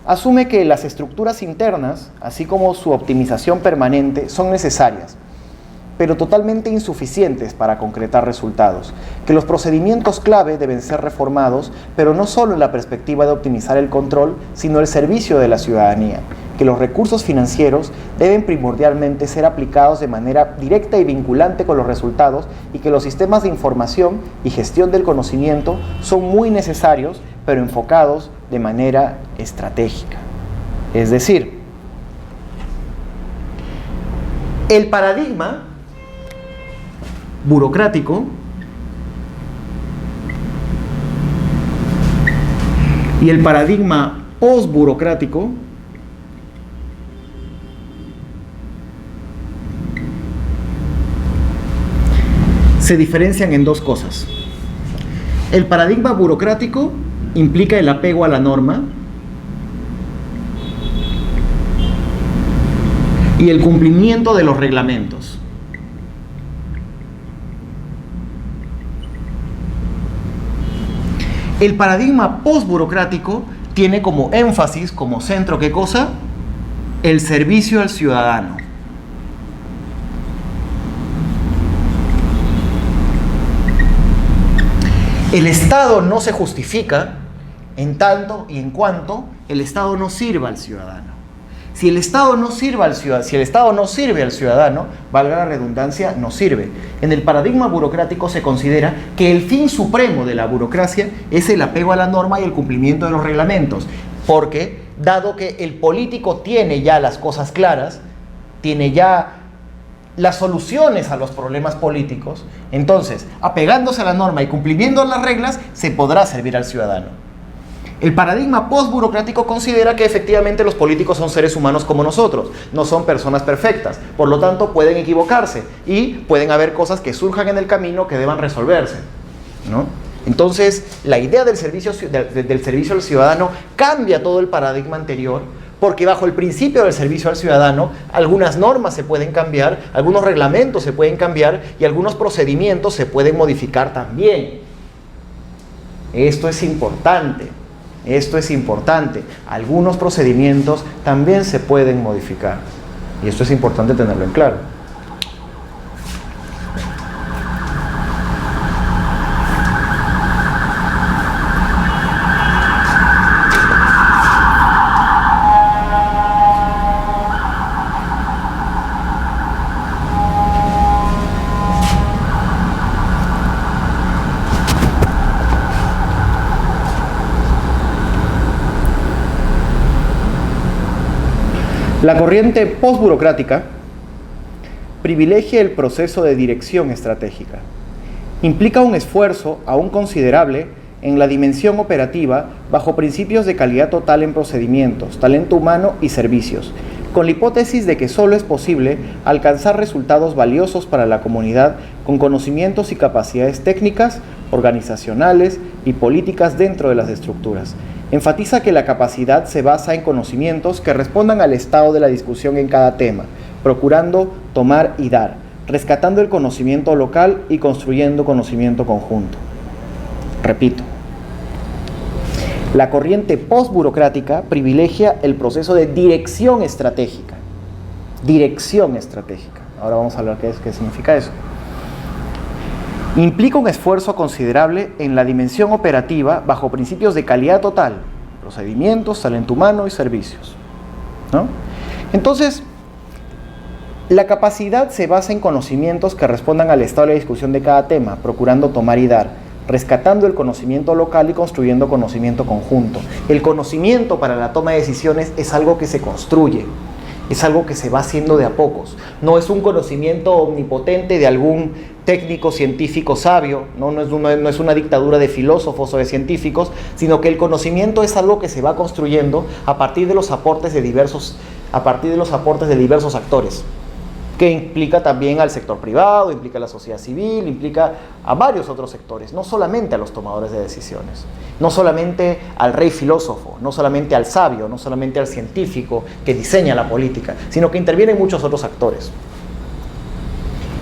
A: asume que las estructuras internas, así como su optimización permanente, son necesarias, pero totalmente insuficientes para concretar resultados, que los procedimientos clave deben ser reformados, pero no solo en la perspectiva de optimizar el control, sino el servicio de la ciudadanía, que los recursos financieros deben primordialmente ser aplicados de manera directa y vinculante con los resultados, y que los sistemas de información y gestión del conocimiento son muy necesarios, pero enfocados de manera estratégica. Es decir, el paradigma burocrático y el paradigma postburocrático se diferencian en dos cosas. El paradigma burocrático implica el apego a la norma y el cumplimiento de los reglamentos. El paradigma postburocrático tiene como énfasis, como centro, ¿qué cosa? El servicio al ciudadano. El Estado no se justifica en tanto y en cuanto el Estado no sirva al ciudadano. Si el Estado no sirve al ciudadano, valga la redundancia, no sirve. En el paradigma burocrático se considera que el fin supremo de la burocracia es el apego a la norma y el cumplimiento de los reglamentos, porque dado que el político tiene ya las cosas claras, tiene ya las soluciones a los problemas políticos, entonces, apegándose a la norma y cumpliendo las reglas, se podrá servir al ciudadano. El paradigma postburocrático considera que efectivamente los políticos son seres humanos como nosotros, no son personas perfectas, por lo tanto pueden equivocarse y pueden haber cosas que surjan en el camino que deban resolverse, ¿no? Entonces, la idea del servicio al ciudadano cambia todo el paradigma anterior, porque bajo el principio del servicio al ciudadano, algunas normas se pueden cambiar, algunos reglamentos se pueden cambiar y algunos procedimientos se pueden modificar también. Esto es importante. Algunos procedimientos también se pueden modificar. Y esto es importante tenerlo en claro. La corriente postburocrática privilegia el proceso de dirección estratégica. Implica un esfuerzo aún considerable en la dimensión operativa bajo principios de calidad total en procedimientos, talento humano y servicios, con la hipótesis de que solo es posible alcanzar resultados valiosos para la comunidad con conocimientos y capacidades técnicas, organizacionales y políticas dentro de las estructuras. Enfatiza que la capacidad se basa en conocimientos que respondan al estado de la discusión en cada tema, procurando tomar y dar, rescatando el conocimiento local y construyendo conocimiento conjunto. Repito, la corriente postburocrática privilegia el proceso de dirección estratégica. Dirección estratégica. Ahora vamos a hablar qué significa eso. Implica un esfuerzo considerable en la dimensión operativa bajo principios de calidad total, procedimientos, talento humano y servicios, ¿no? Entonces, la capacidad se basa en conocimientos que respondan al estado de la discusión de cada tema, procurando tomar y dar, rescatando el conocimiento local y construyendo conocimiento conjunto. El conocimiento para la toma de decisiones es algo que se construye, es algo que se va haciendo de a pocos. No es un conocimiento omnipotente de algún técnico científico sabio, no es una dictadura de filósofos o de científicos, sino que el conocimiento es algo que se va construyendo a partir de los aportes de diversos actores, que implica también al sector privado, implica a la sociedad civil, implica a varios otros sectores, no solamente a los tomadores de decisiones, no solamente al rey filósofo, no solamente al sabio, no solamente al científico que diseña la política, sino que intervienen muchos otros actores.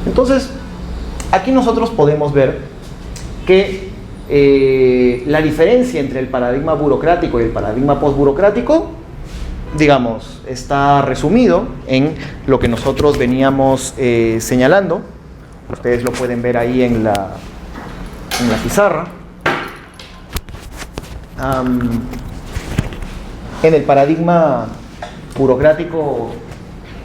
A: Entonces, aquí nosotros podemos ver que la diferencia entre el paradigma burocrático y el paradigma postburocrático, digamos, está resumido en lo que nosotros veníamos señalando. Ustedes lo pueden ver ahí en la pizarra. En el paradigma burocrático,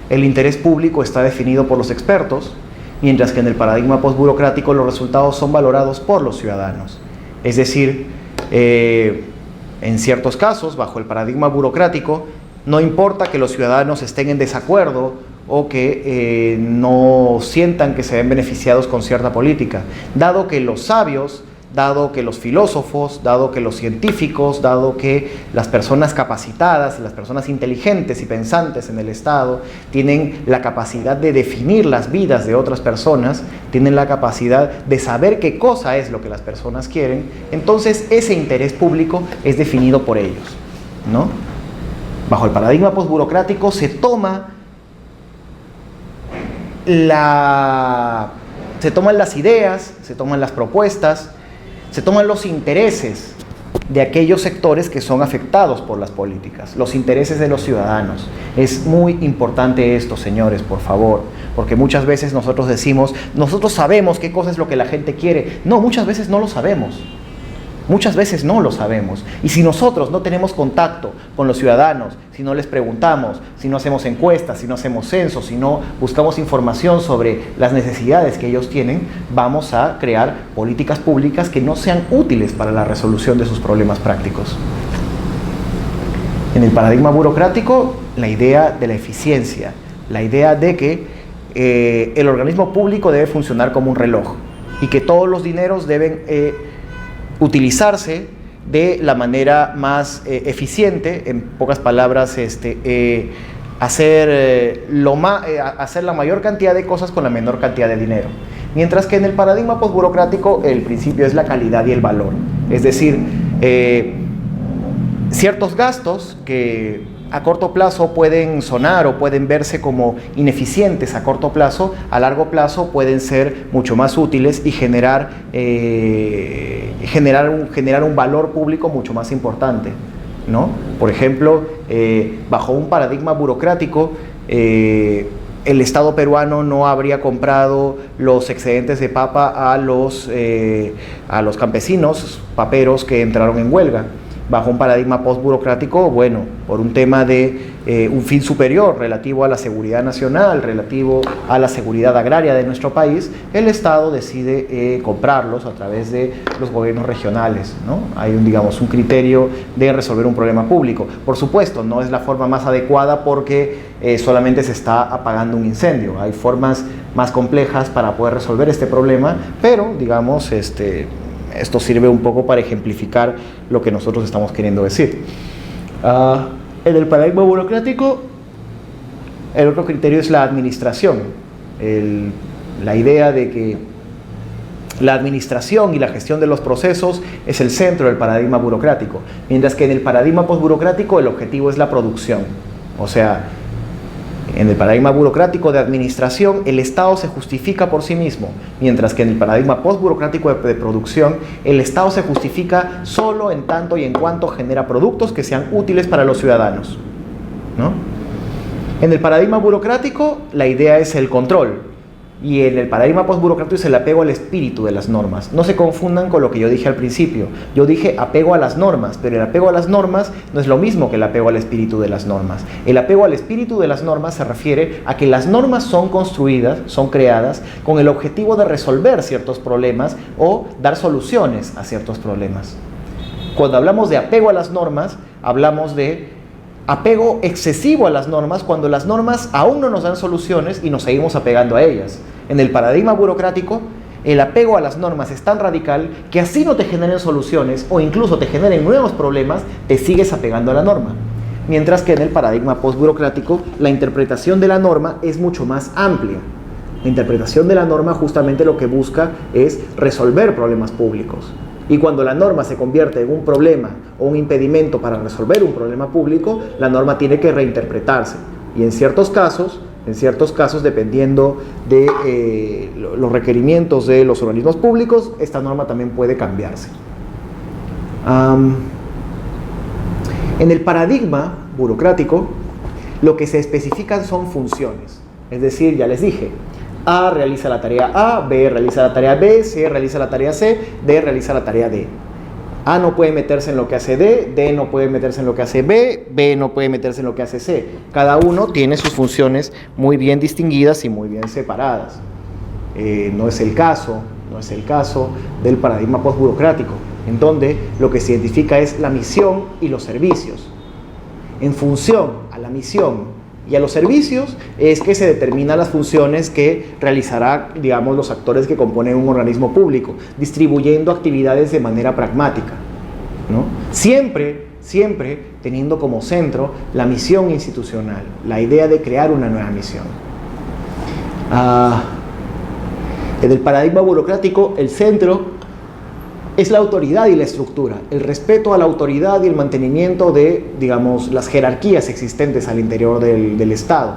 A: el interés público está definido por los expertos, mientras que en el paradigma postburocrático los resultados son valorados por los ciudadanos. Es decir, en ciertos casos, bajo el paradigma burocrático, no importa que los ciudadanos estén en desacuerdo o que no sientan que se ven beneficiados con cierta política, dado que los sabios, dado que los filósofos, dado que los científicos, dado que las personas capacitadas, las personas inteligentes y pensantes en el Estado tienen la capacidad de definir las vidas de otras personas, tienen la capacidad de saber qué cosa es lo que las personas quieren, entonces ese interés público es definido por ellos, ¿no? Bajo el paradigma postburocrático se toman las ideas, se toman las propuestas, se toman los intereses de aquellos sectores que son afectados por las políticas, los intereses de los ciudadanos. Es muy importante esto, señores, por favor, porque muchas veces nosotros decimos, nosotros sabemos qué cosa es lo que la gente quiere. No, muchas veces no lo sabemos. Muchas veces no lo sabemos. Y si nosotros no tenemos contacto con los ciudadanos, si no les preguntamos, si no hacemos encuestas, si no hacemos censos, si no buscamos información sobre las necesidades que ellos tienen, vamos a crear políticas públicas que no sean útiles para la resolución de sus problemas prácticos. En el paradigma burocrático, la idea de la eficiencia, la idea de que el organismo público debe funcionar como un reloj y que todos los dineros deben utilizarse de la manera más eficiente, en pocas palabras, hacer la mayor cantidad de cosas con la menor cantidad de dinero. Mientras que en el paradigma postburocrático el principio es la calidad y el valor. Es decir, ciertos gastos que a corto plazo pueden sonar o pueden verse como ineficientes a corto plazo, a largo plazo pueden ser mucho más útiles y generar un valor público mucho más importante, ¿no? Por ejemplo, bajo un paradigma burocrático, el Estado peruano no habría comprado los excedentes de papa a los campesinos paperos que entraron en huelga. Bajo un paradigma postburocrático, bueno, por un tema de un fin superior relativo a la seguridad nacional, relativo a la seguridad agraria de nuestro país, el Estado decide comprarlos a través de los gobiernos regionales, ¿no? Hay un criterio de resolver un problema público. Por supuesto, no es la forma más adecuada porque solamente se está apagando un incendio. Hay formas más complejas para poder resolver este problema, pero digamos, esto sirve un poco para ejemplificar lo que nosotros estamos queriendo decir. En el paradigma burocrático, el otro criterio es la administración. La idea de que la administración y la gestión de los procesos es el centro del paradigma burocrático, mientras que en el paradigma postburocrático el objetivo es la producción. O sea, en el paradigma burocrático de administración el Estado se justifica por sí mismo, mientras que en el paradigma postburocrático de producción el Estado se justifica solo en tanto y en cuanto genera productos que sean útiles para los ciudadanos, ¿no? En el paradigma burocrático la idea es el control, y en el paradigma postburocrático es el apego al espíritu de las normas. No se confundan con lo que yo dije al principio. Yo dije apego a las normas, pero el apego a las normas no es lo mismo que el apego al espíritu de las normas. El apego al espíritu de las normas se refiere a que las normas son construidas, son creadas con el objetivo de resolver ciertos problemas o dar soluciones a ciertos problemas. Cuando hablamos de apego a las normas, hablamos de apego excesivo a las normas cuando las normas aún no nos dan soluciones y nos seguimos apegando a ellas. En el paradigma burocrático, el apego a las normas es tan radical que así no te generen soluciones o incluso te generen nuevos problemas, te sigues apegando a la norma. Mientras que en el paradigma postburocrático, la interpretación de la norma es mucho más amplia. La interpretación de la norma justamente lo que busca es resolver problemas públicos. Y cuando la norma se convierte en un problema o un impedimento para resolver un problema público, la norma tiene que reinterpretarse. Y en ciertos casos, dependiendo de los requerimientos de los organismos públicos, esta norma también puede cambiarse. En el paradigma burocrático, lo que se especifican son funciones. Es decir, ya les dije, A realiza la tarea A, B realiza la tarea B, C realiza la tarea C, D realiza la tarea D. A no puede meterse en lo que hace D, D no puede meterse en lo que hace B, B no puede meterse en lo que hace C. Cada uno tiene sus funciones muy bien distinguidas y muy bien separadas. No es el caso del paradigma postburocrático, en donde lo que se identifica es la misión y los servicios. En función a la misión y a los servicios es que se determinan las funciones que realizarán, digamos, los actores que componen un organismo público, distribuyendo actividades de manera pragmática, ¿no? Siempre teniendo como centro la misión institucional, la idea de crear una nueva misión. En el paradigma burocrático, el centro es la autoridad y la estructura, el respeto a la autoridad y el mantenimiento de, digamos, las jerarquías existentes al interior del Estado.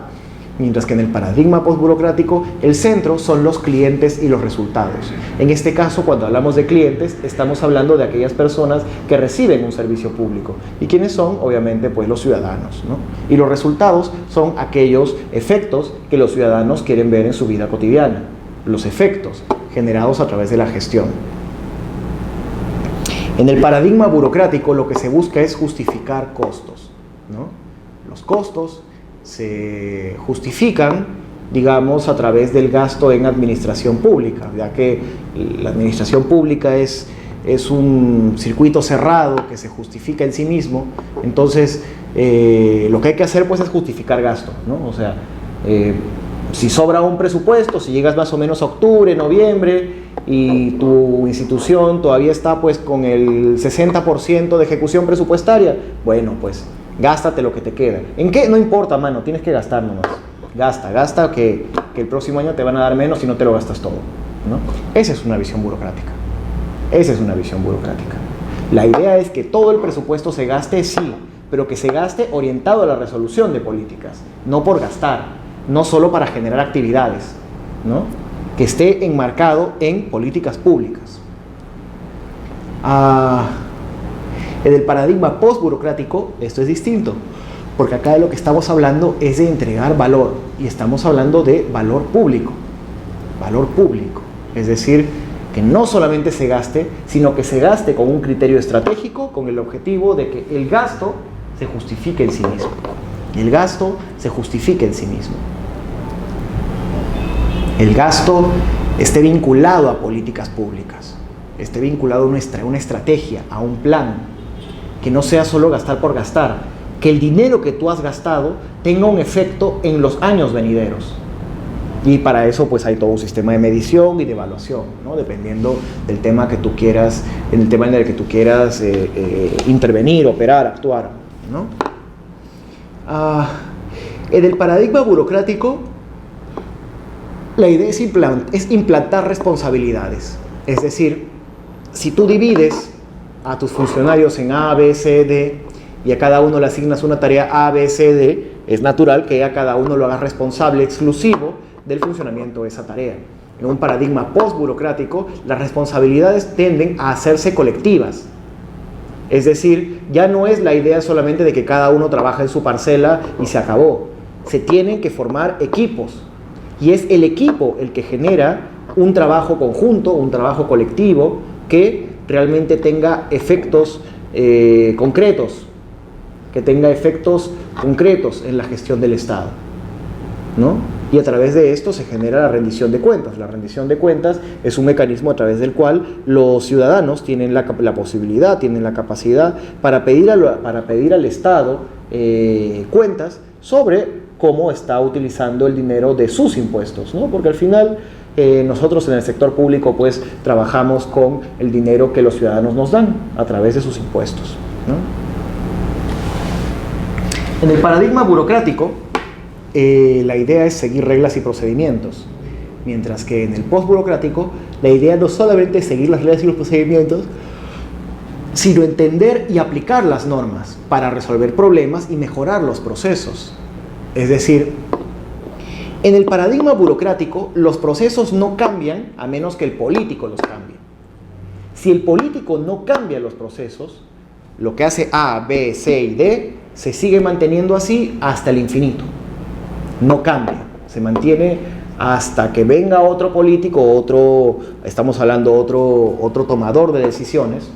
A: Mientras que en el paradigma postburocrático, el centro son los clientes y los resultados. En este caso, cuando hablamos de clientes, estamos hablando de aquellas personas que reciben un servicio público. ¿Y quiénes son? Obviamente, pues los ciudadanos, ¿no? Y los resultados son aquellos efectos que los ciudadanos quieren ver en su vida cotidiana. Los efectos generados a través de la gestión. En el paradigma burocrático lo que se busca es justificar costos, ¿no? Los costos se justifican, digamos, a través del gasto en administración pública, ya que la administración pública es un circuito cerrado que se justifica en sí mismo. Entonces, lo que hay que hacer pues es justificar gasto, ¿no? O sea, si sobra un presupuesto, si llegas más o menos a octubre, noviembre, y tu institución todavía está pues con el 60% de ejecución presupuestaria, bueno, pues gástate lo que te queda. ¿En qué? No importa, mano, tienes que gastar nomás. Gasta, que el próximo año te van a dar menos si no te lo gastas todo, ¿no? Esa es una visión burocrática. La idea es que todo el presupuesto se gaste, sí, pero que se gaste orientado a la resolución de políticas, no por gastar, no solo para generar actividades, ¿no? Que esté enmarcado en políticas públicas. En el paradigma postburocrático esto es distinto, porque acá de lo que estamos hablando es de entregar valor, y estamos hablando de valor público, es decir, que no solamente se gaste, sino que se gaste con un criterio estratégico, con el objetivo de que el gasto se justifique en sí mismo. El gasto esté vinculado a políticas públicas, esté vinculado a una estrategia, a un plan, que no sea solo gastar por gastar, que el dinero que tú has gastado tenga un efecto en los años venideros. Y para eso pues hay todo un sistema de medición y de evaluación, ¿no? Dependiendo del tema que tú quieras, en el tema en el que tú quieras intervenir, operar, actuar, ¿no? En el paradigma burocrático, la idea es implantar responsabilidades. Es decir, si tú divides a tus funcionarios en A, B, C, D, y a cada uno le asignas una tarea A, B, C, D, es natural que a cada uno lo hagas responsable exclusivo del funcionamiento de esa tarea. En un paradigma post-burocrático, las responsabilidades tienden a hacerse colectivas. Es decir, ya no es la idea solamente de que cada uno trabaja en su parcela y se acabó. Se tienen que formar equipos. Y es el equipo el que genera un trabajo conjunto, un trabajo colectivo, que realmente tenga efectos concretos, en la gestión del Estado, ¿no? Y a través de esto se genera la rendición de cuentas. La rendición de cuentas es un mecanismo a través del cual los ciudadanos tienen la posibilidad, tienen la capacidad para pedir al Estado cuentas sobre cómo está utilizando el dinero de sus impuestos, ¿no? Porque al final nosotros en el sector público pues trabajamos con el dinero que los ciudadanos nos dan a través de sus impuestos, ¿no? En el paradigma burocrático, la idea es seguir reglas y procedimientos, mientras que en el post-burocrático la idea no solamente es seguir las reglas y los procedimientos, sino entender y aplicar las normas para resolver problemas y mejorar los procesos. Es decir, en el paradigma burocrático los procesos no cambian a menos que el político los cambie. Si el político no cambia los procesos, lo que hace A, B, C y D se sigue manteniendo así hasta el infinito. No cambia, se mantiene hasta que venga otro político, otro tomador de decisiones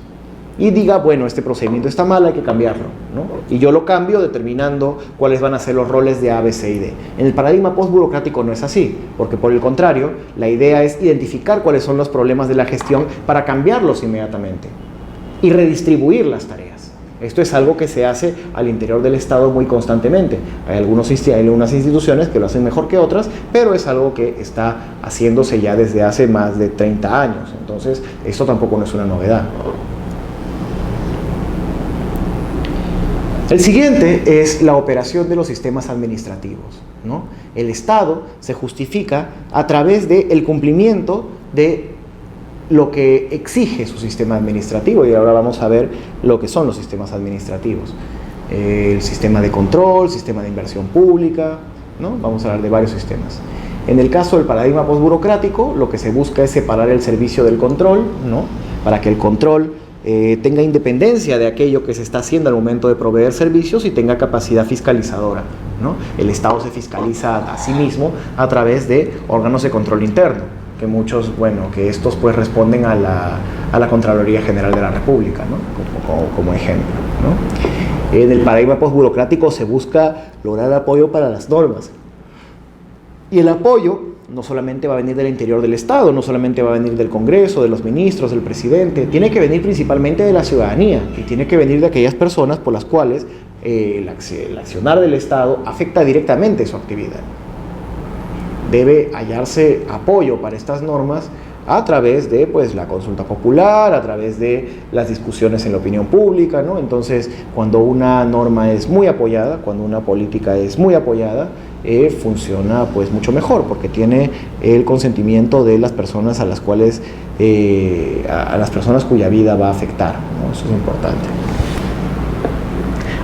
A: y diga, bueno, este procedimiento está mal, hay que cambiarlo, ¿no? Y yo lo cambio determinando cuáles van a ser los roles de A, B, C y D. En el paradigma post-burocrático no es así, porque por el contrario, la idea es identificar cuáles son los problemas de la gestión para cambiarlos inmediatamente y redistribuir las tareas. Esto es algo que se hace al interior del Estado muy constantemente. Hay algunas instituciones que lo hacen mejor que otras, pero es algo que está haciéndose ya desde hace más de 30 años. Entonces, esto tampoco no es una novedad. El siguiente es la operación de los sistemas administrativos, ¿no? El Estado se justifica a través del cumplimiento de lo que exige su sistema administrativo, y ahora vamos a ver lo que son los sistemas administrativos. El sistema de control, sistema de inversión pública, ¿no? Vamos a hablar de varios sistemas. En el caso del paradigma postburocrático, lo que se busca es separar el servicio del control, ¿no? Para que el control tenga independencia de aquello que se está haciendo al momento de proveer servicios y tenga capacidad fiscalizadora, ¿no? El Estado se fiscaliza a sí mismo a través de órganos de control interno, que estos pues responden a la Contraloría General de la República, ¿no? como ejemplo, ¿no? En el paradigma postburocrático se busca lograr apoyo para las normas. Y el apoyo no solamente va a venir del interior del Estado, no solamente va a venir del Congreso, de los ministros, del presidente, tiene que venir principalmente de la ciudadanía y tiene que venir de aquellas personas por las cuales el accionar del Estado afecta directamente su actividad. Debe hallarse apoyo para estas normas a través de la consulta popular, a través de las discusiones en la opinión pública, ¿no? Entonces, cuando una norma es muy apoyada, cuando una política es muy apoyada, funciona mucho mejor, porque tiene el consentimiento de las personas a las cuales, a las personas cuya vida va a afectar, ¿no? Eso es importante.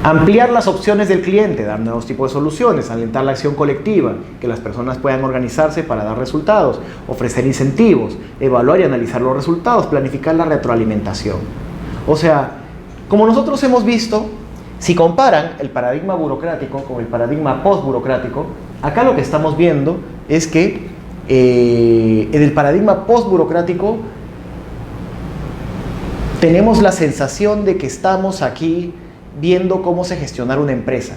A: Ampliar las opciones del cliente, dar nuevos tipos de soluciones, alentar la acción colectiva, que las personas puedan organizarse para dar resultados, ofrecer incentivos, evaluar y analizar los resultados, planificar la retroalimentación. O sea, como nosotros hemos visto, si comparan el paradigma burocrático con el paradigma postburocrático, acá lo que estamos viendo es que en el paradigma postburocrático tenemos la sensación de que estamos aquí viendo cómo se gestiona una empresa.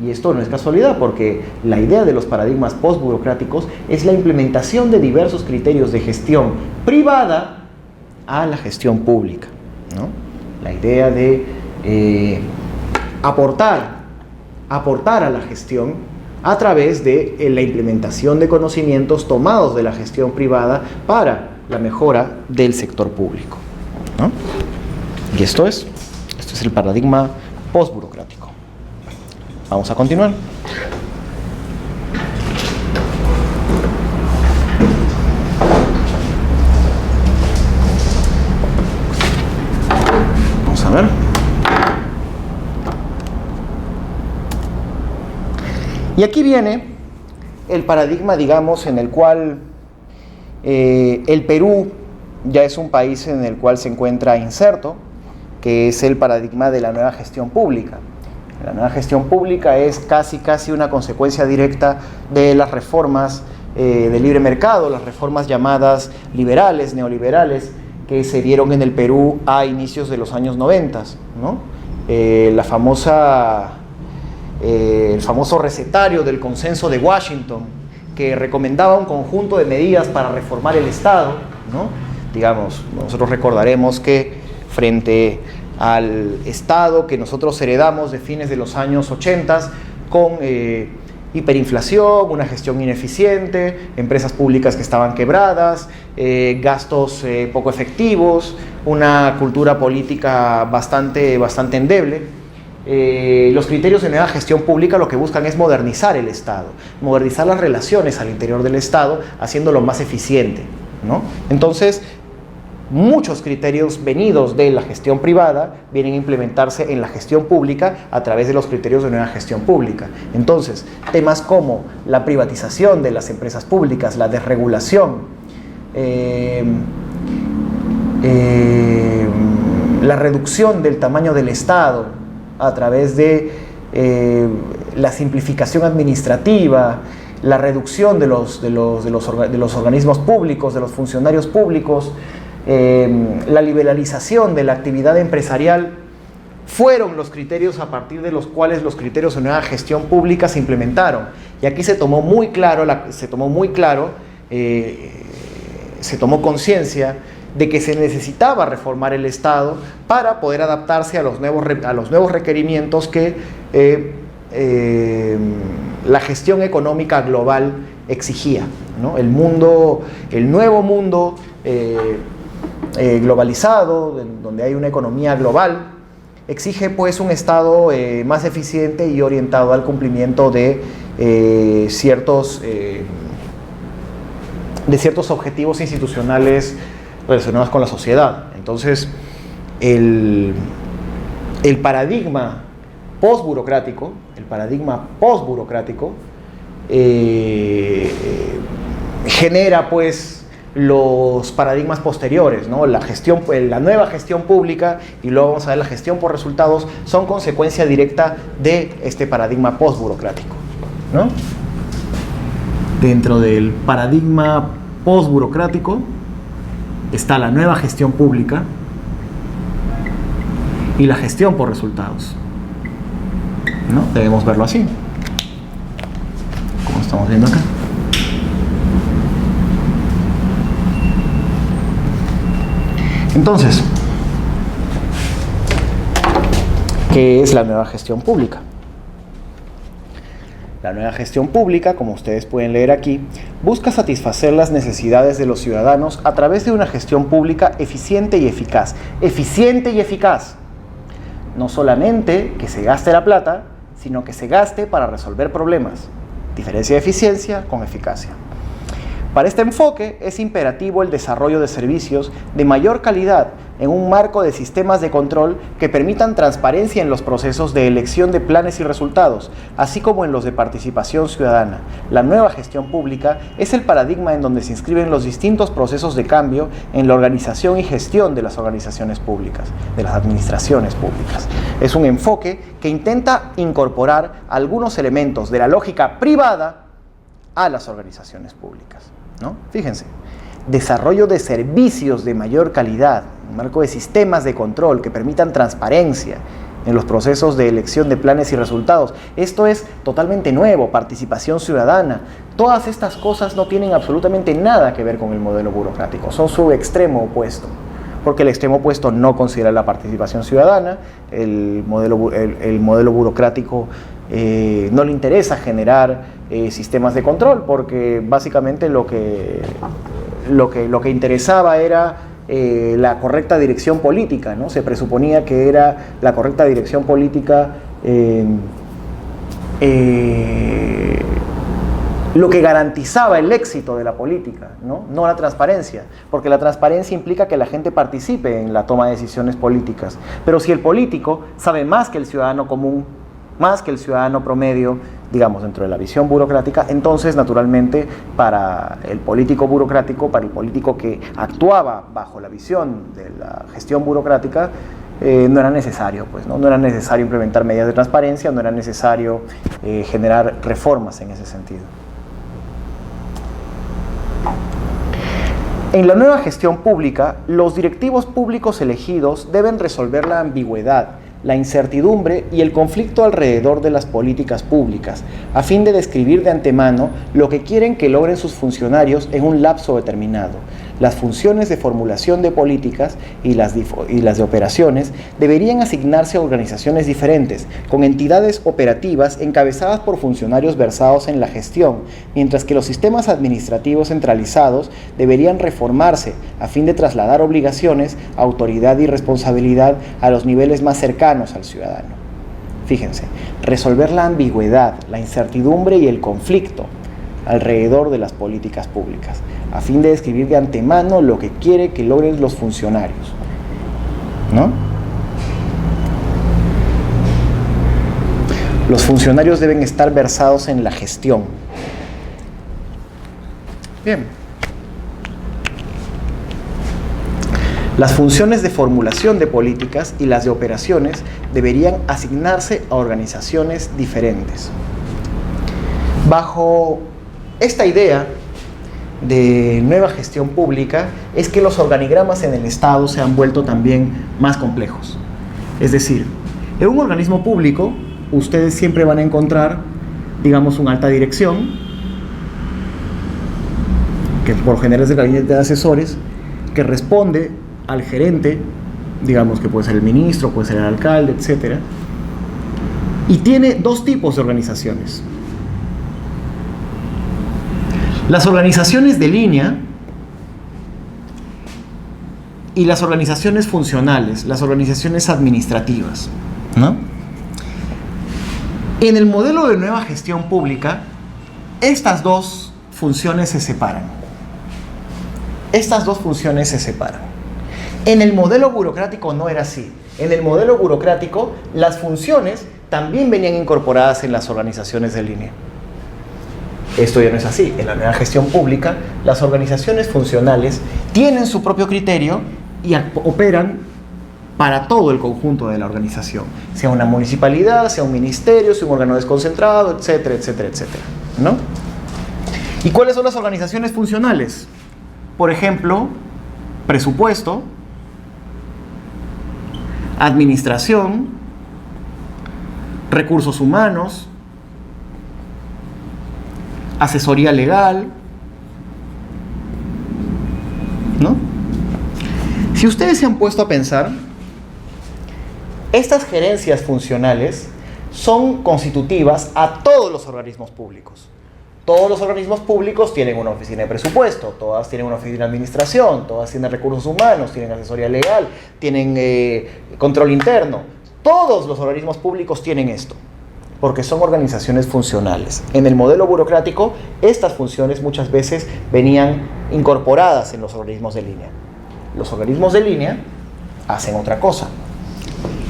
A: Y esto no es casualidad, porque la idea de los paradigmas postburocráticos es la implementación de diversos criterios de gestión privada a la gestión pública, ¿no? La idea de aportar aportar a la gestión a través de la implementación de conocimientos tomados de la gestión privada para la mejora del sector público, ¿no? Y esto es el paradigma postburocrático. Vamos a continuar. Vamos a ver. Y aquí viene el paradigma, digamos, en el cual el Perú ya es un país en el cual se encuentra inserto, que es el paradigma de la nueva gestión pública. La nueva gestión pública es casi una consecuencia directa de las reformas de libre mercado, las reformas llamadas liberales, neoliberales, que se dieron en el Perú a inicios de los años 90, ¿no? El famoso recetario del consenso de Washington, que recomendaba un conjunto de medidas para reformar el Estado, ¿no? Digamos, nosotros recordaremos que frente al Estado que nosotros heredamos de fines de los años 80, con hiperinflación, una gestión ineficiente, empresas públicas que estaban quebradas, gastos poco efectivos, una cultura política bastante endeble. Los criterios de nueva gestión pública lo que buscan es modernizar el Estado, modernizar las relaciones al interior del Estado, haciéndolo más eficiente, ¿no? Entonces, muchos criterios venidos de la gestión privada vienen a implementarse en la gestión pública a través de los criterios de nueva gestión pública. Entonces, temas como la privatización de las empresas públicas, la desregulación, la reducción del tamaño del Estado a través de la simplificación administrativa, la reducción de los organismos públicos, de los funcionarios públicos, la liberalización de la actividad empresarial, fueron los criterios a partir de los cuales los criterios de nueva gestión pública se implementaron. Y aquí se tomó conciencia de que se necesitaba reformar el Estado para poder adaptarse a los nuevos requerimientos que la gestión económica global exigía, ¿no? El nuevo mundo globalizado, donde hay una economía global, exige pues un Estado más eficiente y orientado al cumplimiento de ciertos objetivos institucionales relacionados con la sociedad. Entonces, el paradigma postburocrático, genera pues los paradigmas posteriores, ¿no? La nueva gestión pública, y luego vamos a ver la gestión por resultados, son consecuencia directa de este paradigma postburocrático, ¿no? Dentro del paradigma postburocrático está la nueva gestión pública y la gestión por resultados, ¿no? Debemos verlo así, como estamos viendo acá. Entonces, ¿qué es la nueva gestión pública? La nueva gestión pública, como ustedes pueden leer aquí, busca satisfacer las necesidades de los ciudadanos a través de una gestión pública eficiente y eficaz. Eficiente y eficaz. No solamente que se gaste la plata, sino que se gaste para resolver problemas. Diferencia de eficiencia con eficacia. Para este enfoque es imperativo el desarrollo de servicios de mayor calidad en un marco de sistemas de control que permitan transparencia en los procesos de elección de planes y resultados, así como en los de participación ciudadana. La nueva gestión pública es el paradigma en donde se inscriben los distintos procesos de cambio en la organización y gestión de las organizaciones públicas, de las administraciones públicas. Es un enfoque que intenta incorporar algunos elementos de la lógica privada a las organizaciones públicas, ¿no? Fíjense, desarrollo de servicios de mayor calidad, un marco de sistemas de control que permitan transparencia en los procesos de elección de planes y resultados. Esto es totalmente nuevo, participación ciudadana. Todas estas cosas no tienen absolutamente nada que ver con el modelo burocrático, son su extremo opuesto, porque el extremo opuesto no considera la participación ciudadana, el modelo burocrático no le interesa generar sistemas de control, porque básicamente lo que interesaba era la correcta dirección política, ¿no? Se presuponía que era la correcta dirección política lo que garantizaba el éxito de la política, ¿no? No la transparencia, porque la transparencia implica que la gente participe en la toma de decisiones políticas. Pero si el político sabe más que el ciudadano común, más que el ciudadano promedio, digamos, dentro de la visión burocrática, entonces, naturalmente, para el político burocrático, para el político que actuaba bajo la visión de la gestión burocrática, no era necesario, pues, ¿no? No era necesario implementar medidas de transparencia, no era necesario generar reformas en ese sentido. En la nueva gestión pública, los directivos públicos elegidos deben resolver la ambigüedad, la incertidumbre y el conflicto alrededor de las políticas públicas, a fin de describir de antemano lo que quieren que logren sus funcionarios en un lapso determinado. Las funciones de formulación de políticas y las de operaciones deberían asignarse a organizaciones diferentes, con entidades operativas encabezadas por funcionarios versados en la gestión, mientras que los sistemas administrativos centralizados deberían reformarse a fin de trasladar obligaciones, autoridad y responsabilidad a los niveles más cercanos al ciudadano. Fíjense, resolver la ambigüedad, la incertidumbre y el conflicto alrededor de las políticas públicas, a fin de describir de antemano lo que quiere que logren los funcionarios, ¿no? Los funcionarios deben estar versados en la gestión. Bien. Las funciones de formulación de políticas y las de operaciones deberían asignarse a organizaciones diferentes. Bajo esta idea de nueva gestión pública es que los organigramas en el Estado se han vuelto también más complejos. Es decir, en un organismo público ustedes siempre van a encontrar, digamos, una alta dirección, que por lo general es el gabinete de asesores, que responde al gerente, digamos que puede ser el ministro, puede ser el alcalde, etc. Y tiene dos tipos de organizaciones. Las organizaciones de línea y las organizaciones funcionales, las organizaciones administrativas, ¿no? En el modelo de nueva gestión pública, estas dos funciones se separan. Estas dos funciones se separan. En el modelo burocrático no era así. En el modelo burocrático, las funciones también venían incorporadas en las organizaciones de línea. Esto ya no es así. En la nueva gestión pública, las organizaciones funcionales tienen su propio criterio y operan para todo el conjunto de la organización, sea una municipalidad, sea un ministerio, sea un órgano desconcentrado, etcétera, etcétera, etcétera, ¿no? ¿Y cuáles son las organizaciones funcionales? Por ejemplo, presupuesto, administración, recursos humanos, asesoría legal, ¿no? Si ustedes se han puesto a pensar, estas gerencias funcionales son constitutivas a todos los organismos públicos. Todos los organismos públicos tienen una oficina de presupuesto, todas tienen una oficina de administración, todas tienen recursos humanos, tienen asesoría legal, tienen control interno. Todos los organismos públicos tienen esto, porque son organizaciones funcionales. En el modelo burocrático, estas funciones muchas veces venían incorporadas en los organismos de línea. Los organismos de línea hacen otra cosa.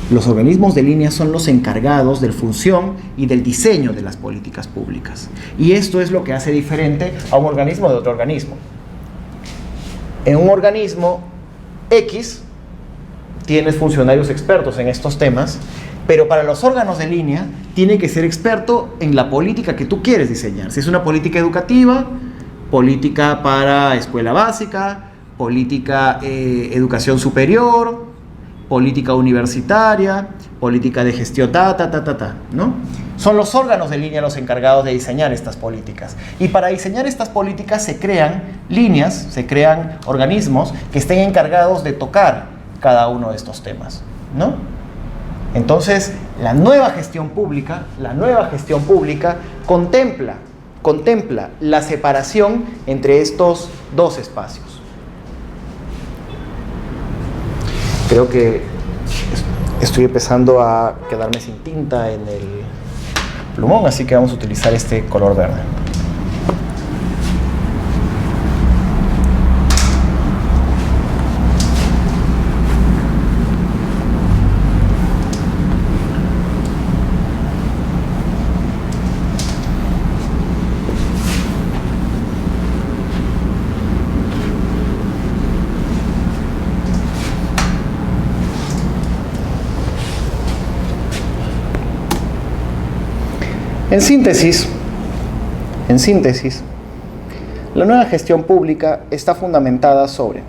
A: Los organismos de línea son los encargados de la función y del diseño de las políticas públicas. Y esto es lo que hace diferente a un organismo de otro organismo. En un organismo X, tienes funcionarios expertos en estos temas, pero para los órganos de línea, tiene que ser experto en la política que tú quieres diseñar. Si es una política educativa, política para escuela básica, política educación superior, política universitaria, política de gestión, ¿no? Son los órganos de línea los encargados de diseñar estas políticas. Y para diseñar estas políticas se crean líneas, se crean organismos que estén encargados de tocar cada uno de estos temas, ¿no? Entonces, la nueva gestión pública contempla la separación entre estos dos espacios. Creo que estoy empezando a quedarme sin tinta en el plumón, así que vamos a utilizar este color verde. En síntesis, la nueva gestión pública está fundamentada sobre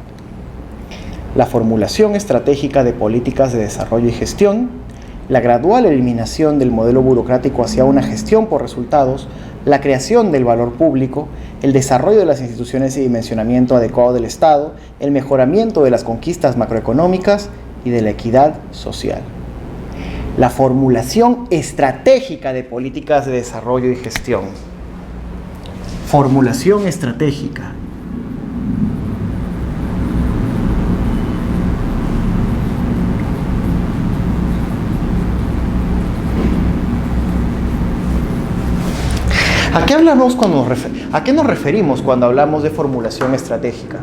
A: la formulación estratégica de políticas de desarrollo y gestión, la gradual eliminación del modelo burocrático hacia una gestión por resultados, la creación del valor público, el desarrollo de las instituciones y dimensionamiento adecuado del Estado, el mejoramiento de las conquistas macroeconómicas y de la equidad social. La formulación estratégica de políticas de desarrollo y gestión. Formulación estratégica. ¿A qué nos referimos cuando hablamos de formulación estratégica?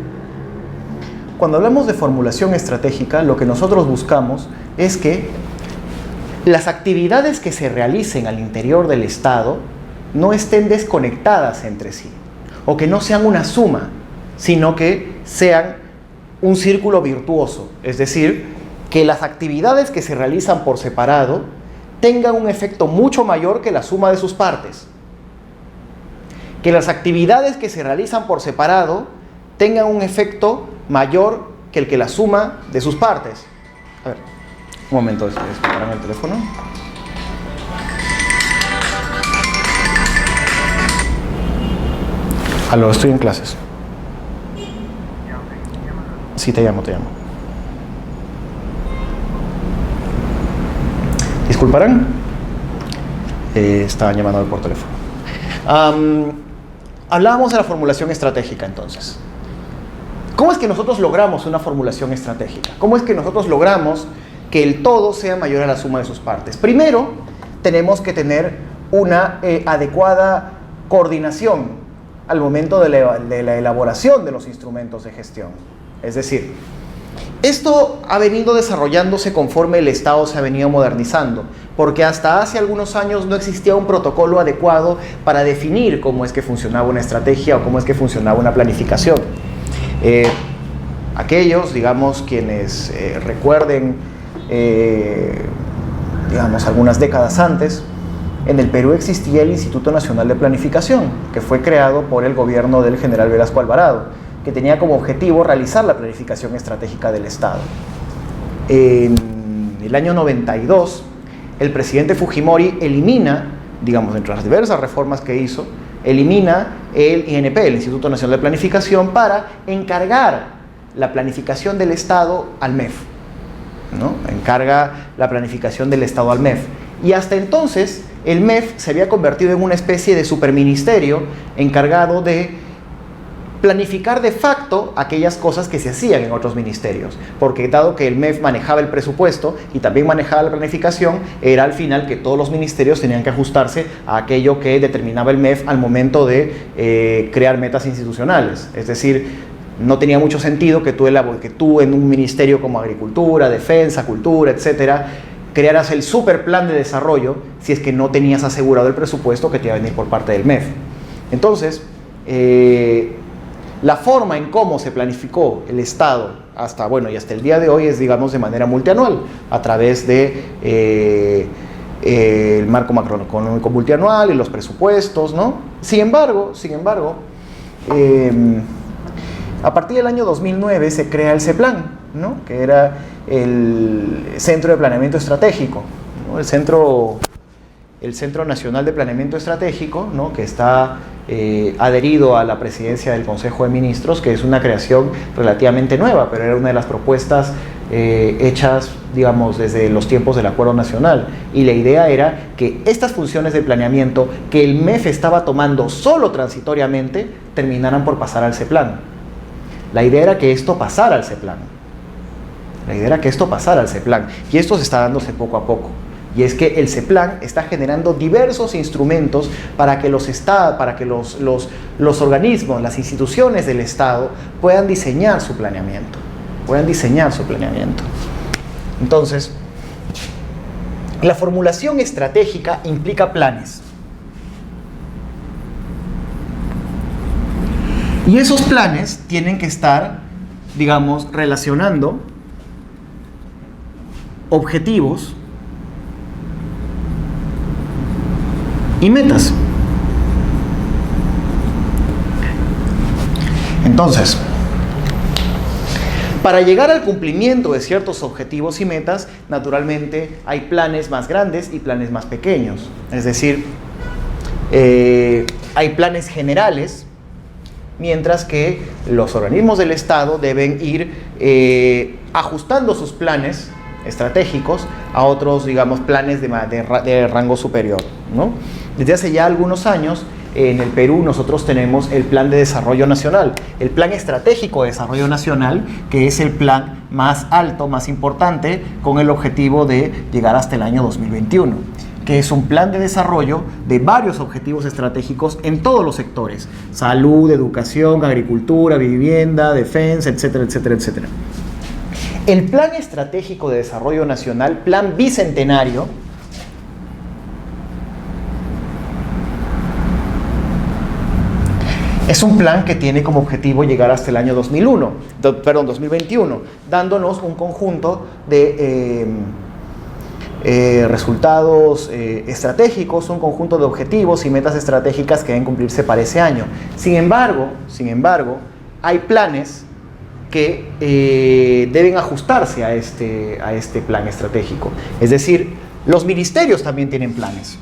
A: Cuando hablamos de formulación estratégica, lo que nosotros buscamos es que las actividades que se realicen al interior del Estado no estén desconectadas entre sí, o que no sean una suma, sino que sean un círculo virtuoso, es decir, que las actividades que se realizan por separado tengan un efecto mucho mayor que la suma de sus partes. Que las actividades que se realizan por separado tengan un efecto mayor que el que la suma de sus partes. A ver, un momento, disculparán el teléfono. Aló, estoy en clases. Sí, te llamo. ¿Disculparán? Estaban llamando por teléfono. Hablábamos de la formulación estratégica, entonces. ¿Cómo es que nosotros logramos una formulación estratégica? ¿Cómo es que nosotros logramos que el todo sea mayor a la suma de sus partes? Primero, tenemos que tener una adecuada coordinación al momento de la elaboración de los instrumentos de gestión. Es decir, esto ha venido desarrollándose conforme el Estado se ha venido modernizando, porque hasta hace algunos años no existía un protocolo adecuado para definir cómo es que funcionaba una estrategia o cómo es que funcionaba una planificación. Aquellos, digamos, quienes recuerden, digamos, algunas décadas antes, en el Perú existía el Instituto Nacional de Planificación, que fue creado por el gobierno del general Velasco Alvarado, que tenía como objetivo realizar la planificación estratégica del Estado. En el año 92, el presidente Fujimori elimina, digamos, entre las diversas reformas que hizo, elimina el INP, el Instituto Nacional de Planificación, para encargar la planificación del Estado al MEF, ¿no? Encarga la planificación del Estado al MEF. Y hasta entonces, el MEF se había convertido en una especie de superministerio encargado de planificar de facto aquellas cosas que se hacían en otros ministerios, porque dado que el MEF manejaba el presupuesto y también manejaba la planificación, era al final que todos los ministerios tenían que ajustarse a aquello que determinaba el MEF al momento de crear metas institucionales. Es decir, no tenía mucho sentido que tú en un ministerio como Agricultura, Defensa, Cultura, etcétera, crearas el super plan de desarrollo si es que no tenías asegurado el presupuesto que te iba a venir por parte del MEF. Entonces, la forma en cómo se planificó el Estado hasta el día de hoy es, digamos, de manera multianual, a través de el marco macroeconómico multianual y los presupuestos, ¿no? Sin embargo, a partir del año 2009 se crea el CEPLAN, ¿no? Que era el Centro de Planeamiento Estratégico, ¿no? El Centro Nacional de Planeamiento Estratégico, ¿no? Que está adherido a la presidencia del Consejo de Ministros, que es una creación relativamente nueva, pero era una de las propuestas hechas, digamos, desde los tiempos del Acuerdo Nacional. Y la idea era que estas funciones de planeamiento que el MEF estaba tomando solo transitoriamente, terminaran por pasar al CEPLAN. La idea era que esto pasara al CEPLAN. Y esto se está dándose poco a poco. Y es que el CEPLAN está generando diversos instrumentos para que los organismos, las instituciones del Estado puedan diseñar su planeamiento. Entonces, la formulación estratégica implica planes. Y esos planes tienen que estar, digamos, relacionando objetivos y metas. Entonces, para llegar al cumplimiento de ciertos objetivos y metas, naturalmente hay planes más grandes y planes más pequeños. Es decir, hay planes generales, mientras que los organismos del Estado deben ir ajustando sus planes estratégicos a otros, digamos, planes de rango superior, ¿no? Desde hace ya algunos años, en el Perú nosotros tenemos el Plan de Desarrollo Nacional, el Plan Estratégico de Desarrollo Nacional, que es el plan más alto, más importante, con el objetivo de llegar hasta el año 2021, que es un plan de desarrollo de varios objetivos estratégicos en todos los sectores: salud, educación, agricultura, vivienda, defensa, etcétera, etcétera, etcétera. El Plan Estratégico de Desarrollo Nacional, Plan Bicentenario, es un plan que tiene como objetivo llegar hasta el año 2021, dándonos un conjunto de resultados estratégicos, un conjunto de objetivos y metas estratégicas que deben cumplirse para ese año. Sin embargo, hay planes que deben ajustarse a este plan estratégico. Es decir, los ministerios también tienen planes.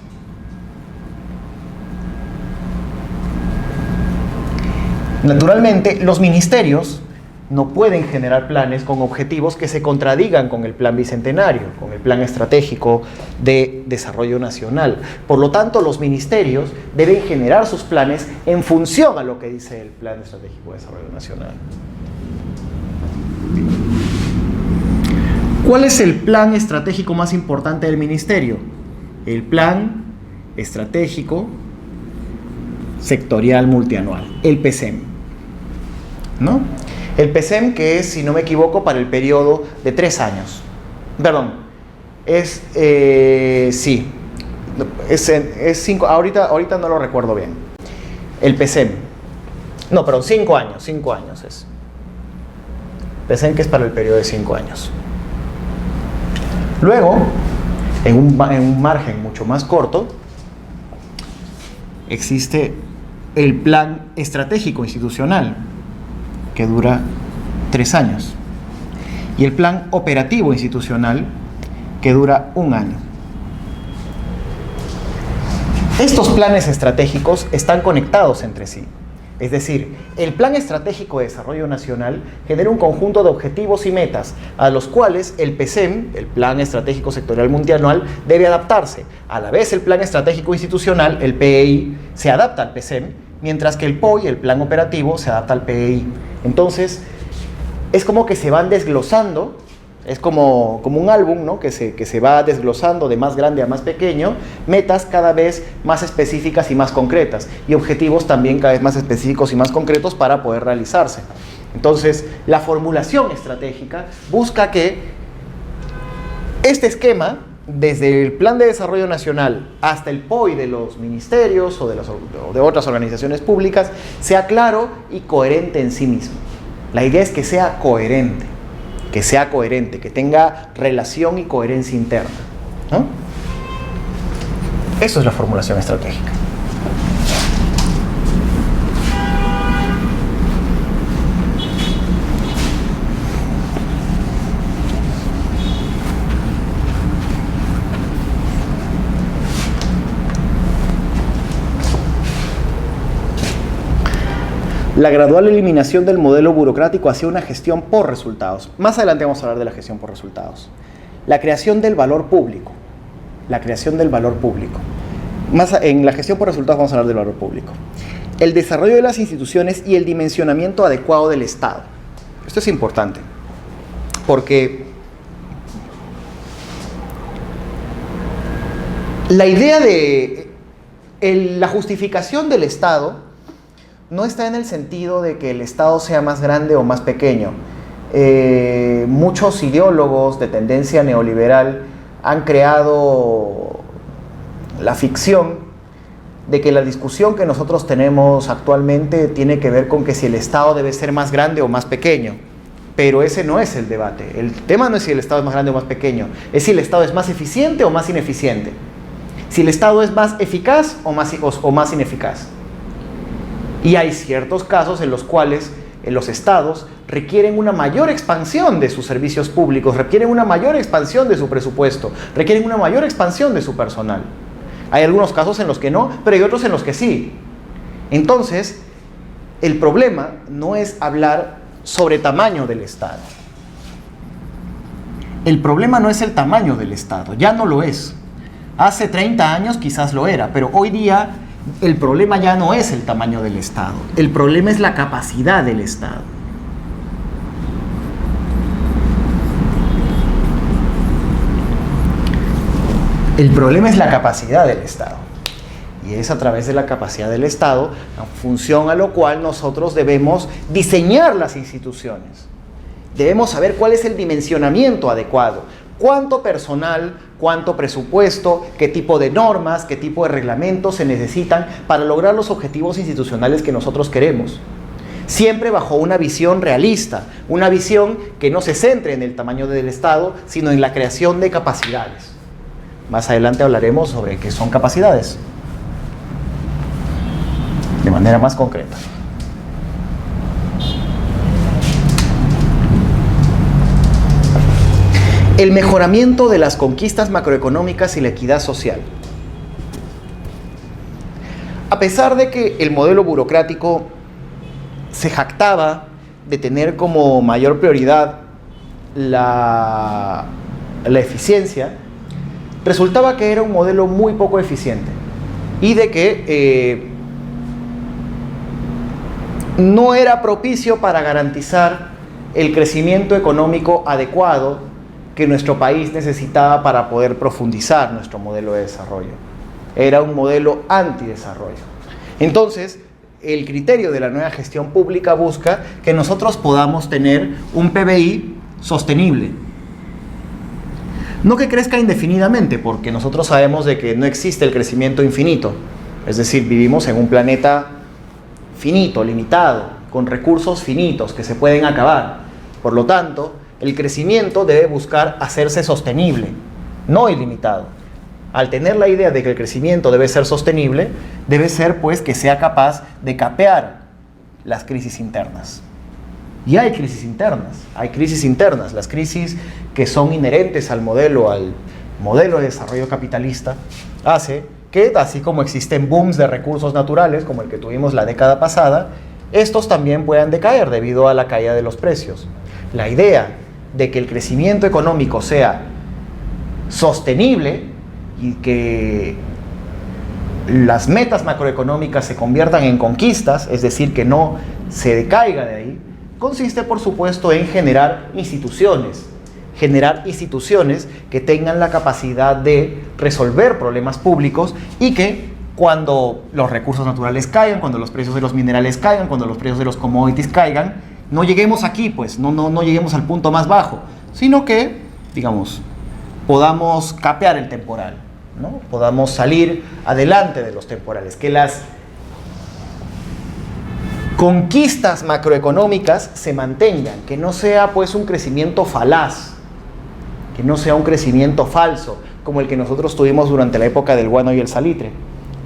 A: Naturalmente, los ministerios no pueden generar planes con objetivos que se contradigan con el plan bicentenario, con el plan estratégico de desarrollo nacional. Por lo tanto, los ministerios deben generar sus planes en función a lo que dice el plan estratégico de desarrollo nacional. ¿Cuál es el plan estratégico más importante del ministerio? El plan estratégico sectorial multianual, el PESEM, ¿no? El PESEM, que es, si no me equivoco, para el periodo de 3 años. Perdón, es 5, ahorita no lo recuerdo bien. El PESEM, no, perdón, 5 años es. PESEM, que es para el periodo de 5 años. Luego, en un margen mucho más corto, existe el plan estratégico institucional, que dura 3 años, y el plan operativo institucional, que dura 1 año. Estos planes estratégicos están conectados entre sí. Es decir, el Plan Estratégico de Desarrollo Nacional genera un conjunto de objetivos y metas a los cuales el PESEM, el Plan Estratégico Sectorial Multianual, debe adaptarse. A la vez, el Plan Estratégico Institucional, el PEI, se adapta al PESEM, mientras que el POI, el Plan Operativo, se adapta al PEI. Entonces, es como que se van desglosando, es como un álbum, ¿no? que se va desglosando de más grande a más pequeño, metas cada vez más específicas y más concretas, y objetivos también cada vez más específicos y más concretos para poder realizarse. Entonces, la formulación estratégica busca que este esquema, desde el Plan de Desarrollo Nacional hasta el POI de los ministerios o de otras organizaciones públicas, sea claro y coherente en sí mismo. La idea es que sea coherente, que tenga relación y coherencia interna, ¿no? Eso es la formulación estratégica. la gradual eliminación del modelo burocrático hacia una gestión por resultados. Más adelante vamos a hablar de la gestión por resultados. La creación del valor público. La creación del valor público. En la gestión por resultados vamos a hablar del valor público. El desarrollo de las instituciones y el dimensionamiento adecuado del Estado. Esto es importante, porque la idea de la justificación del Estado no está en el sentido de que el Estado sea más grande o más pequeño. Muchos ideólogos de tendencia neoliberal han creado la ficción de que la discusión que nosotros tenemos actualmente tiene que ver con que si el Estado debe ser más grande o más pequeño. Pero ese no es el debate. El tema no es si el Estado es más grande o más pequeño, es si el Estado es más eficiente o más ineficiente. Si el Estado es más eficaz o más ineficaz. Y hay ciertos casos en los cuales los estados requieren una mayor expansión de sus servicios públicos, requieren una mayor expansión de su presupuesto, requieren una mayor expansión de su personal. Hay algunos casos en los que no, pero hay otros en los que sí. Entonces, el problema no es hablar sobre tamaño del Estado. El problema no es el tamaño del Estado, ya no lo es. Hace 30 años quizás lo era, pero hoy día el problema ya no es el tamaño del Estado. El problema es la capacidad del Estado. El problema es la capacidad del Estado. Y es a través de la capacidad del Estado, en función a lo cual nosotros debemos diseñar las instituciones. Debemos saber cuál es el dimensionamiento adecuado. Cuánto personal, cuánto presupuesto, qué tipo de normas, qué tipo de reglamentos se necesitan para lograr los objetivos institucionales que nosotros queremos. Siempre bajo una visión realista, una visión que no se centre en el tamaño del Estado, sino en la creación de capacidades. Más adelante hablaremos sobre qué son capacidades, de manera más concreta. El mejoramiento de las conquistas macroeconómicas y la equidad social. A pesar de que el modelo burocrático se jactaba de tener como mayor prioridad la eficiencia, resultaba que era un modelo muy poco eficiente y de que no era propicio para garantizar el crecimiento económico adecuado que nuestro país necesitaba para poder profundizar nuestro modelo de desarrollo. Era un modelo antidesarrollo. Entonces, el criterio de la nueva gestión pública busca que nosotros podamos tener un PBI sostenible. No que crezca indefinidamente, porque nosotros sabemos de que no existe el crecimiento infinito. Es decir, vivimos en un planeta finito, limitado, con recursos finitos que se pueden acabar. Por lo tanto, el crecimiento debe buscar hacerse sostenible, no ilimitado. Al tener la idea de que el crecimiento debe ser sostenible, debe ser pues que sea capaz de capear las crisis internas. Y hay crisis internas, las crisis que son inherentes al modelo de desarrollo capitalista, hace que, así como existen booms de recursos naturales, como el que tuvimos la década pasada, estos también puedan decaer debido a la caída de los precios. La idea de que el crecimiento económico sea sostenible y que las metas macroeconómicas se conviertan en conquistas, es decir, que no se decaiga de ahí, consiste, por supuesto, en generar instituciones que tengan la capacidad de resolver problemas públicos y que cuando los recursos naturales caigan, cuando los precios de los minerales caigan, cuando los precios de los commodities caigan, no lleguemos aquí, pues, no lleguemos al punto más bajo, sino que, digamos, podamos capear el temporal, ¿no? Podamos salir adelante de los temporales, que las conquistas macroeconómicas se mantengan, que no sea pues un crecimiento falaz, que no sea un crecimiento falso, como el que nosotros tuvimos durante la época del guano y el salitre.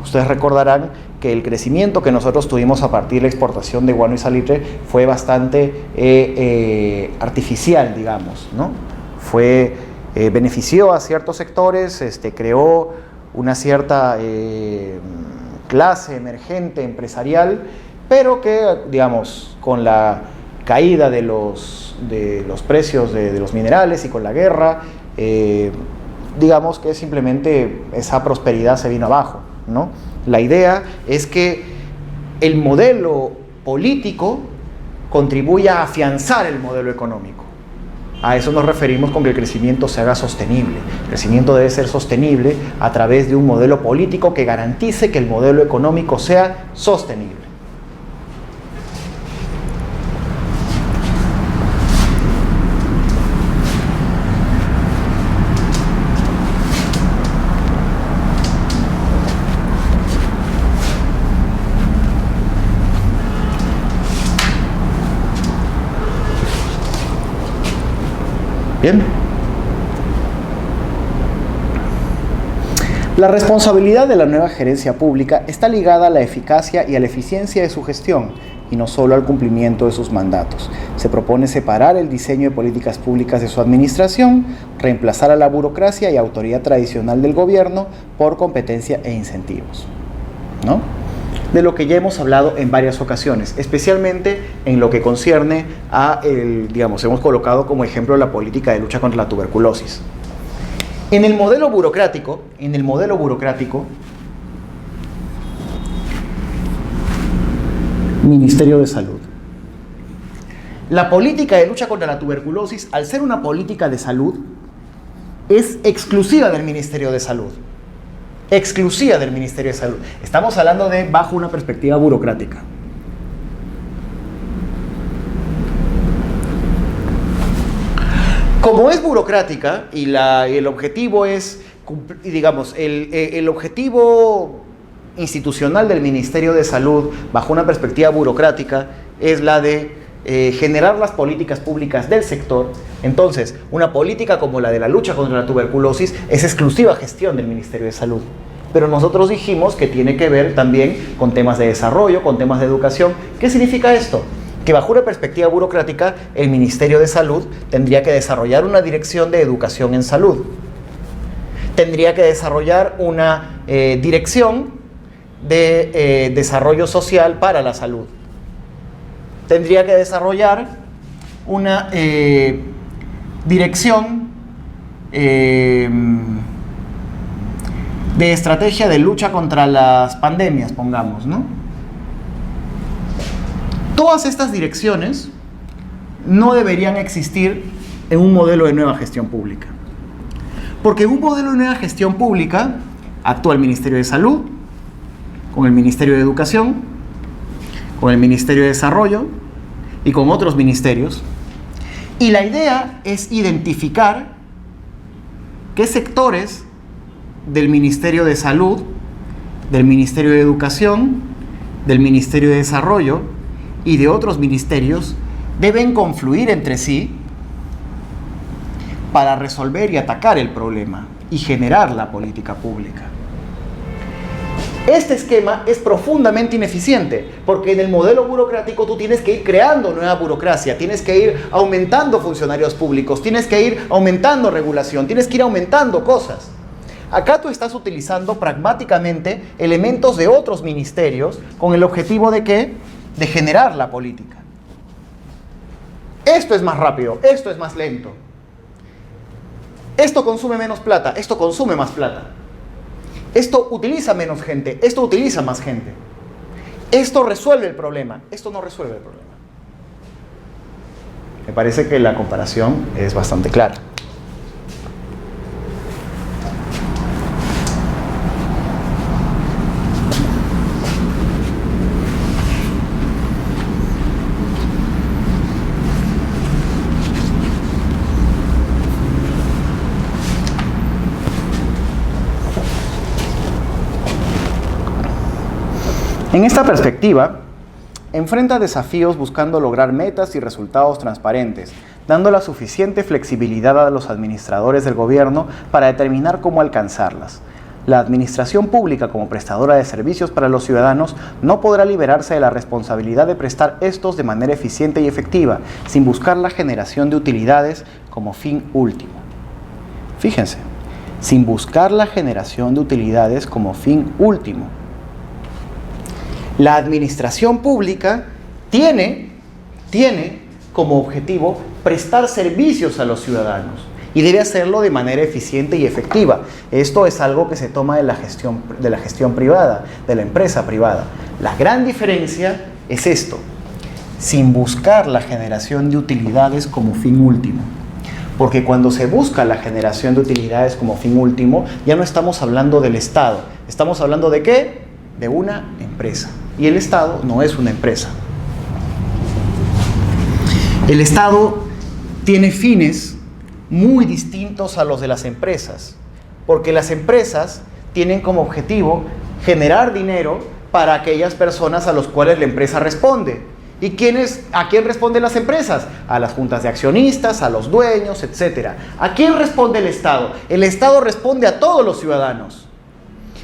A: Ustedes recordarán que el crecimiento que nosotros tuvimos a partir de la exportación de guano y salitre fue bastante artificial, digamos, ¿no? Benefició a ciertos sectores, creó una cierta clase emergente empresarial pero que, digamos, con la caída de los precios de los minerales y con la guerra, digamos que simplemente esa prosperidad se vino abajo, ¿no? La idea es que el modelo político contribuya a afianzar el modelo económico. A eso nos referimos con que el crecimiento se haga sostenible. El crecimiento debe ser sostenible a través de un modelo político que garantice que el modelo económico sea sostenible. Bien. La responsabilidad de la nueva gerencia pública está ligada a la eficacia y a la eficiencia de su gestión, y no solo al cumplimiento de sus mandatos. Se propone separar el diseño de políticas públicas de su administración, reemplazar a la burocracia y autoridad tradicional del gobierno por competencia e incentivos, ¿no? De lo que ya hemos hablado en varias ocasiones, especialmente en lo que concierne a, hemos colocado como ejemplo la política de lucha contra la tuberculosis. En el modelo burocrático, Ministerio de Salud. La política de lucha contra la tuberculosis, al ser una política de salud, es exclusiva del Ministerio de Salud. Exclusiva del Ministerio de Salud. Estamos hablando de bajo una perspectiva burocrática. Como es burocrática y el objetivo es, digamos, el objetivo institucional del Ministerio de Salud bajo una perspectiva burocrática es la de generar las políticas públicas del sector. Entonces, una política como la de la lucha contra la tuberculosis es exclusiva gestión del Ministerio de Salud. Pero nosotros dijimos que tiene que ver también con temas de desarrollo, con temas de educación. ¿Qué significa esto? Que bajo una perspectiva burocrática, el Ministerio de Salud tendría que desarrollar una dirección de educación en salud. Tendría que desarrollar una dirección de desarrollo social para la salud. Tendría que desarrollar una dirección de estrategia de lucha contra las pandemias, pongamos, ¿no? Todas estas direcciones no deberían existir en un modelo de nueva gestión pública. Porque en un modelo de nueva gestión pública actúa el Ministerio de Salud, con el Ministerio de Educación, con el Ministerio de Desarrollo y con otros ministerios. Y la idea es identificar qué sectores del Ministerio de Salud, del Ministerio de Educación, del Ministerio de Desarrollo y de otros ministerios deben confluir entre sí para resolver y atacar el problema y generar la política pública. Este esquema es profundamente ineficiente porque en el modelo burocrático tú tienes que ir creando nueva burocracia, tienes que ir aumentando funcionarios públicos, tienes que ir aumentando regulación, tienes que ir aumentando cosas. Acá tú estás utilizando pragmáticamente elementos de otros ministerios con el objetivo de ¿qué? De generar la política. Esto es más rápido, esto es más lento. Esto consume menos plata, esto consume más plata. Esto utiliza menos gente, esto utiliza más gente. Esto resuelve el problema, esto no resuelve el problema. Me parece que la comparación es bastante clara. En esta perspectiva, enfrenta desafíos buscando lograr metas y resultados transparentes, dando la suficiente flexibilidad a los administradores del gobierno para determinar cómo alcanzarlas. La administración pública como prestadora de servicios para los ciudadanos no podrá liberarse de la responsabilidad de prestar estos de manera eficiente y efectiva, sin buscar la generación de utilidades como fin último. Fíjense, sin buscar la generación de utilidades como fin último. La administración pública tiene como objetivo prestar servicios a los ciudadanos y debe hacerlo de manera eficiente y efectiva. Esto es algo que se toma de la gestión privada, de la empresa privada. La gran diferencia es esto: sin buscar la generación de utilidades como fin último. Porque cuando se busca la generación de utilidades como fin último, ya no estamos hablando del Estado. ¿Estamos hablando de qué? De una empresa. Y el Estado no es una empresa. El Estado tiene fines muy distintos a los de las empresas. Porque las empresas tienen como objetivo generar dinero para aquellas personas a las cuales la empresa responde. ¿Y a quién responden las empresas? A las juntas de accionistas, a los dueños, etc. ¿A quién responde el Estado? El Estado responde a todos los ciudadanos.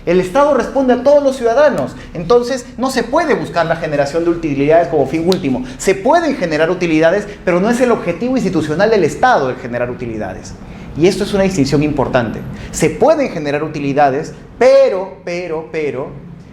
A: El Estado responde a todos los ciudadanos. Entonces, no se puede buscar la generación de utilidades como fin último. Se pueden generar utilidades, pero no es el objetivo institucional del Estado el generar utilidades. Y esto es una distinción importante. Se pueden generar utilidades, pero,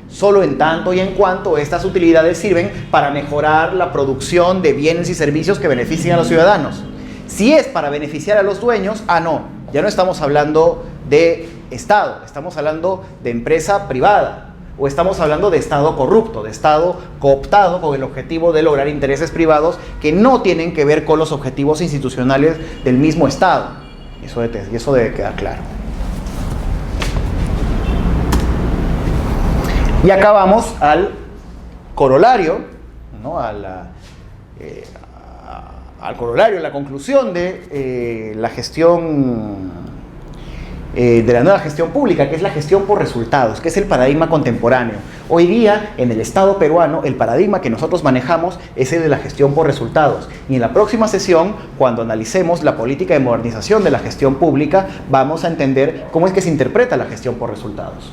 A: solo en tanto y en cuanto estas utilidades sirven para mejorar la producción de bienes y servicios que beneficien a los ciudadanos. Si es para beneficiar a los dueños, no, ya no estamos hablando de Estado, estamos hablando de empresa privada, o estamos hablando de Estado corrupto, de Estado cooptado con el objetivo de lograr intereses privados que no tienen que ver con los objetivos institucionales del mismo Estado. Y eso debe quedar claro. Y acá vamos al corolario, ¿no? Al corolario, la conclusión de la gestión, de la nueva gestión pública, que es la gestión por resultados, que es el paradigma contemporáneo. Hoy día, en el Estado peruano, el paradigma que nosotros manejamos es el de la gestión por resultados. Y en la próxima sesión, cuando analicemos la política de modernización de la gestión pública, vamos a entender cómo es que se interpreta la gestión por resultados.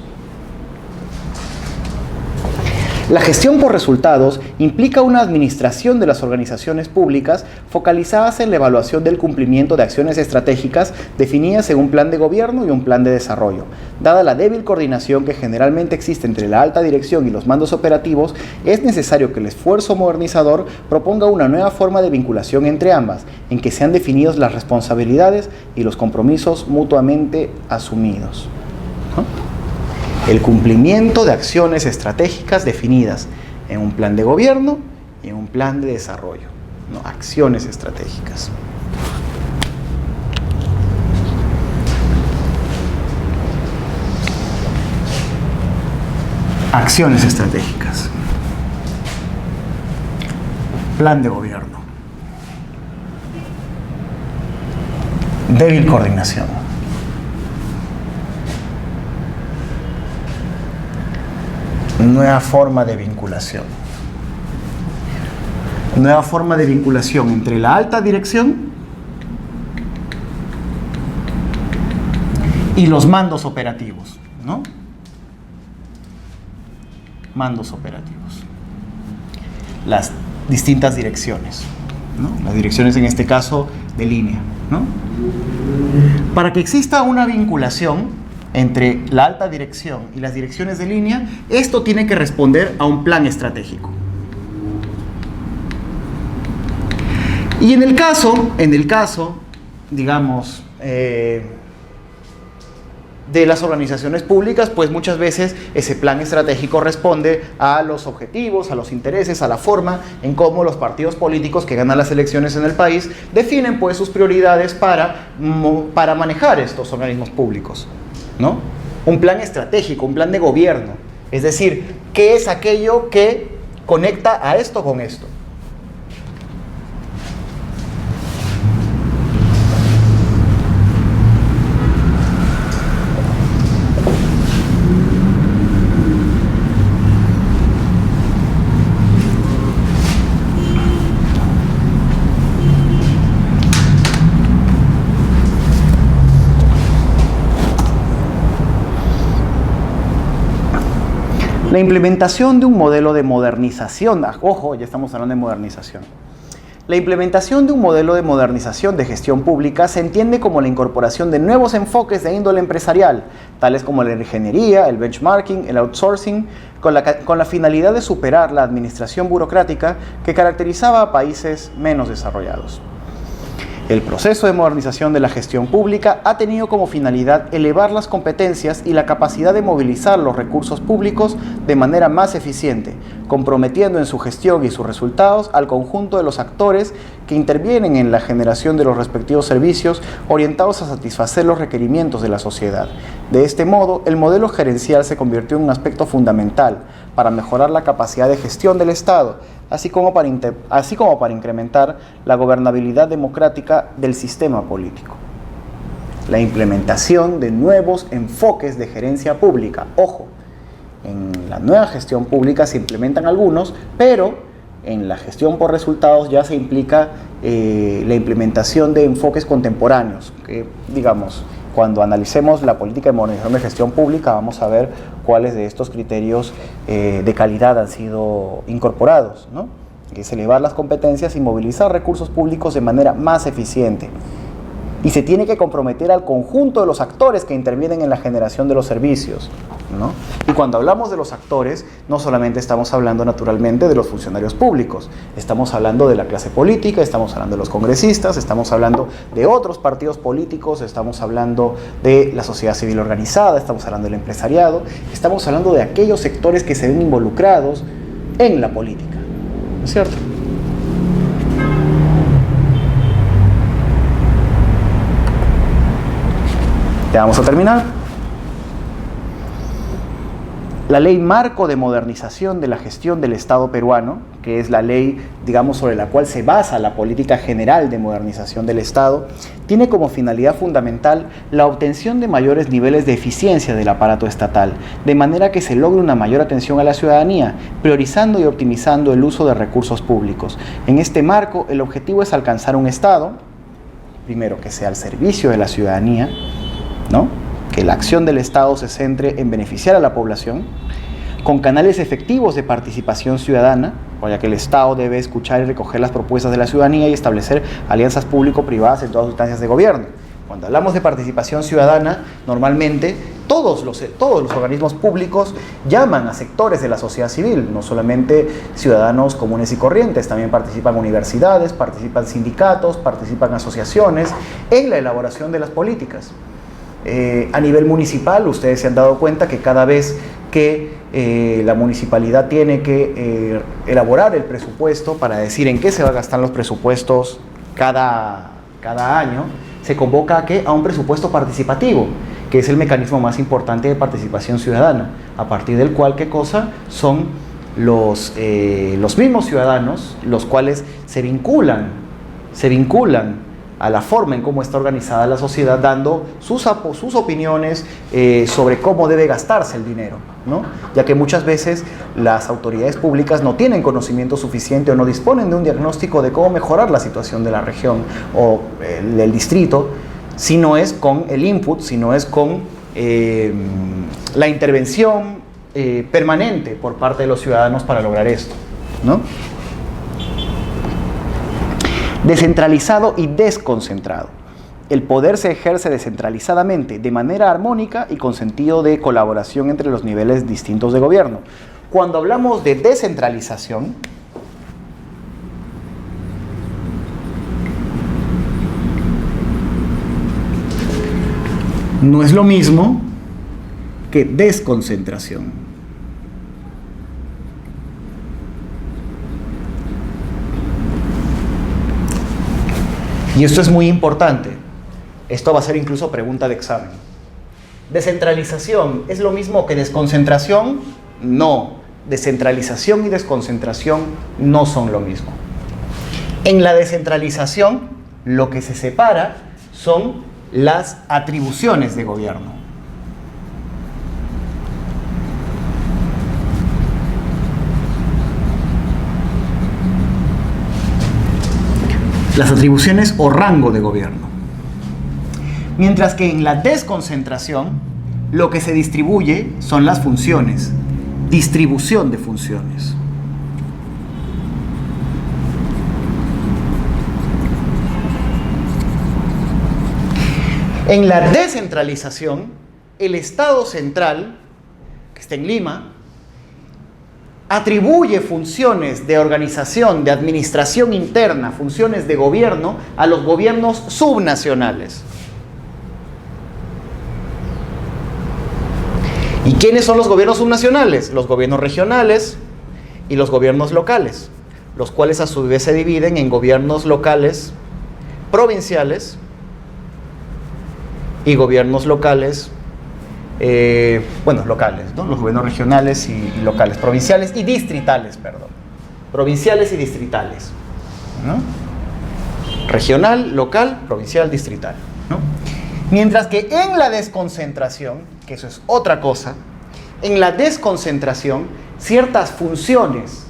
A: La gestión por resultados implica una administración de las organizaciones públicas focalizadas en la evaluación del cumplimiento de acciones estratégicas definidas en un plan de gobierno y un plan de desarrollo. Dada la débil coordinación que generalmente existe entre la alta dirección y los mandos operativos, es necesario que el esfuerzo modernizador proponga una nueva forma de vinculación entre ambas, en que sean definidos las responsabilidades y los compromisos mutuamente asumidos. El cumplimiento de acciones estratégicas definidas en un plan de gobierno y en un plan de desarrollo. Acciones estratégicas. Acciones estratégicas. Plan de gobierno. Débil coordinación. Nueva forma de vinculación. Nueva forma de vinculación entre la alta dirección y los mandos operativos, ¿no? Mandos operativos. Las distintas direcciones, ¿no? Las direcciones en este caso de línea, ¿no? Para que exista una vinculación entre la alta dirección y las direcciones de línea, esto tiene que responder a un plan estratégico. Y en el caso, digamos, de las organizaciones públicas, pues muchas veces ese plan estratégico responde a los objetivos, a los intereses, a la forma en cómo los partidos políticos que ganan las elecciones en el país definen pues sus prioridades para manejar estos organismos públicos, ¿no? Un plan estratégico, un plan de gobierno. Es decir, ¿qué es aquello que conecta a esto con esto? La implementación de un modelo de modernización, ojo, ya estamos hablando de modernización. La implementación de un modelo de modernización de gestión pública se entiende como la incorporación de nuevos enfoques de índole empresarial, tales como la ingeniería, el benchmarking, el outsourcing, con la finalidad de superar la administración burocrática que caracterizaba a países menos desarrollados. El proceso de modernización de la gestión pública ha tenido como finalidad elevar las competencias y la capacidad de movilizar los recursos públicos de manera más eficiente, comprometiendo en su gestión y sus resultados al conjunto de los actores que intervienen en la generación de los respectivos servicios orientados a satisfacer los requerimientos de la sociedad. De este modo, el modelo gerencial se convirtió en un aspecto fundamental para mejorar la capacidad de gestión del Estado, así como para incrementar la gobernabilidad democrática del sistema político. La implementación de nuevos enfoques de gerencia pública. Ojo, en la nueva gestión pública se implementan algunos, pero en la gestión por resultados ya se implica la implementación de enfoques contemporáneos, que digamos, cuando analicemos la política de modernización de gestión pública vamos a ver cuáles de estos criterios de calidad han sido incorporados, ¿no? Que es elevar las competencias y movilizar recursos públicos de manera más eficiente. Y se tiene que comprometer al conjunto de los actores que intervienen en la generación de los servicios, ¿no? Y cuando hablamos de los actores, no solamente estamos hablando naturalmente de los funcionarios públicos, estamos hablando de la clase política, estamos hablando de los congresistas, estamos hablando de otros partidos políticos, estamos hablando de la sociedad civil organizada, estamos hablando del empresariado, estamos hablando de aquellos sectores que se ven involucrados en la política, ¿no es cierto? Ya vamos a terminar. La ley marco de modernización de la gestión del Estado peruano, que es la ley, digamos, sobre la cual se basa la política general de modernización del Estado, tiene como finalidad fundamental la obtención de mayores niveles de eficiencia del aparato estatal, de manera que se logre una mayor atención a la ciudadanía, priorizando y optimizando el uso de recursos públicos. En este marco, el objetivo es alcanzar un Estado, primero, que sea al servicio de la ciudadanía, ¿no? Que la acción del Estado se centre en beneficiar a la población, con canales efectivos de participación ciudadana, ya que el Estado debe escuchar y recoger las propuestas de la ciudadanía y establecer alianzas público-privadas en todas las instancias de gobierno. Cuando hablamos de participación ciudadana, normalmente todos los organismos públicos llaman a sectores de la sociedad civil, no solamente ciudadanos comunes y corrientes, también participan universidades, participan sindicatos, participan asociaciones en la elaboración de las políticas. A nivel municipal, ustedes se han dado cuenta que cada vez que la municipalidad tiene que elaborar el presupuesto para decir en qué se van a gastar los presupuestos cada año, se convoca a un presupuesto participativo, que es el mecanismo más importante de participación ciudadana, a partir del cual, ¿qué cosa? Son los mismos ciudadanos los cuales se vinculan a la forma en cómo está organizada la sociedad, dando sus opiniones sobre cómo debe gastarse el dinero, ¿no? Ya que muchas veces las autoridades públicas no tienen conocimiento suficiente o no disponen de un diagnóstico de cómo mejorar la situación de la región o del distrito, si no es con el input, si no es con la intervención permanente por parte de los ciudadanos para lograr esto, ¿no? Descentralizado y desconcentrado. El poder se ejerce descentralizadamente, de manera armónica y con sentido de colaboración entre los niveles distintos de gobierno. Cuando hablamos de descentralización, no es lo mismo que desconcentración. Y esto es muy importante. Esto va a ser incluso pregunta de examen. ¿Descentralización es lo mismo que desconcentración? No. Descentralización y desconcentración no son lo mismo. En la descentralización, lo que se separa son las atribuciones de gobierno. Las atribuciones o rango de gobierno. Mientras que en la desconcentración, lo que se distribuye son las funciones, distribución de funciones. En la descentralización, el Estado central, que está en Lima, atribuye funciones de organización, de administración interna, funciones de gobierno a los gobiernos subnacionales. ¿Y quiénes son los gobiernos subnacionales? Los gobiernos regionales y los gobiernos locales, los cuales a su vez se dividen en gobiernos locales provinciales y gobiernos locales, locales, ¿no? Los gobiernos regionales y locales, provinciales y distritales, perdón. Provinciales y distritales, ¿no? Regional, local, provincial, distrital, ¿no? Mientras que en la desconcentración, que eso es otra cosa, en la desconcentración, ciertas funciones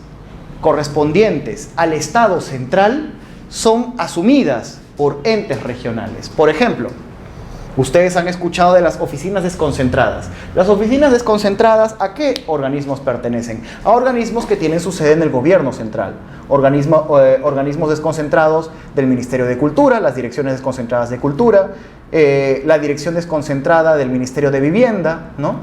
A: correspondientes al Estado central son asumidas por entes regionales. Por ejemplo, ustedes han escuchado de las oficinas desconcentradas. Las oficinas desconcentradas, ¿a qué organismos pertenecen? A organismos que tienen su sede en el gobierno central. Organismos desconcentrados del Ministerio de Cultura, las direcciones desconcentradas de Cultura, la dirección desconcentrada del Ministerio de Vivienda, ¿no?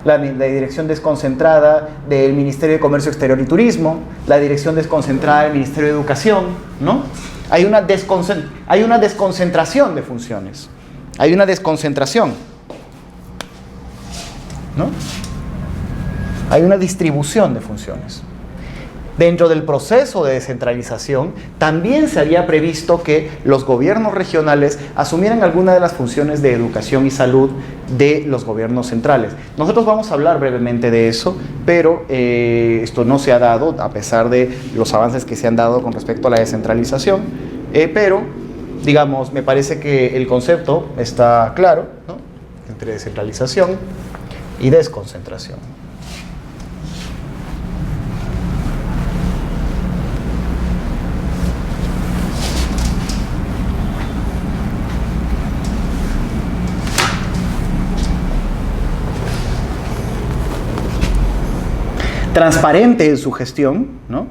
A: La dirección desconcentrada del Ministerio de Comercio Exterior y Turismo, la dirección desconcentrada del Ministerio de Educación, ¿no? Hay una desconcentración de funciones. Hay una desconcentración, ¿no? Hay una distribución de funciones. Dentro del proceso de descentralización, también se había previsto que los gobiernos regionales asumieran algunas de las funciones de educación y salud de los gobiernos centrales. Nosotros vamos a hablar brevemente de eso, pero esto no se ha dado, a pesar de los avances que se han dado con respecto a la descentralización, pero digamos, me parece que el concepto está claro, ¿no? Entre descentralización y desconcentración. Transparente en su gestión, ¿no?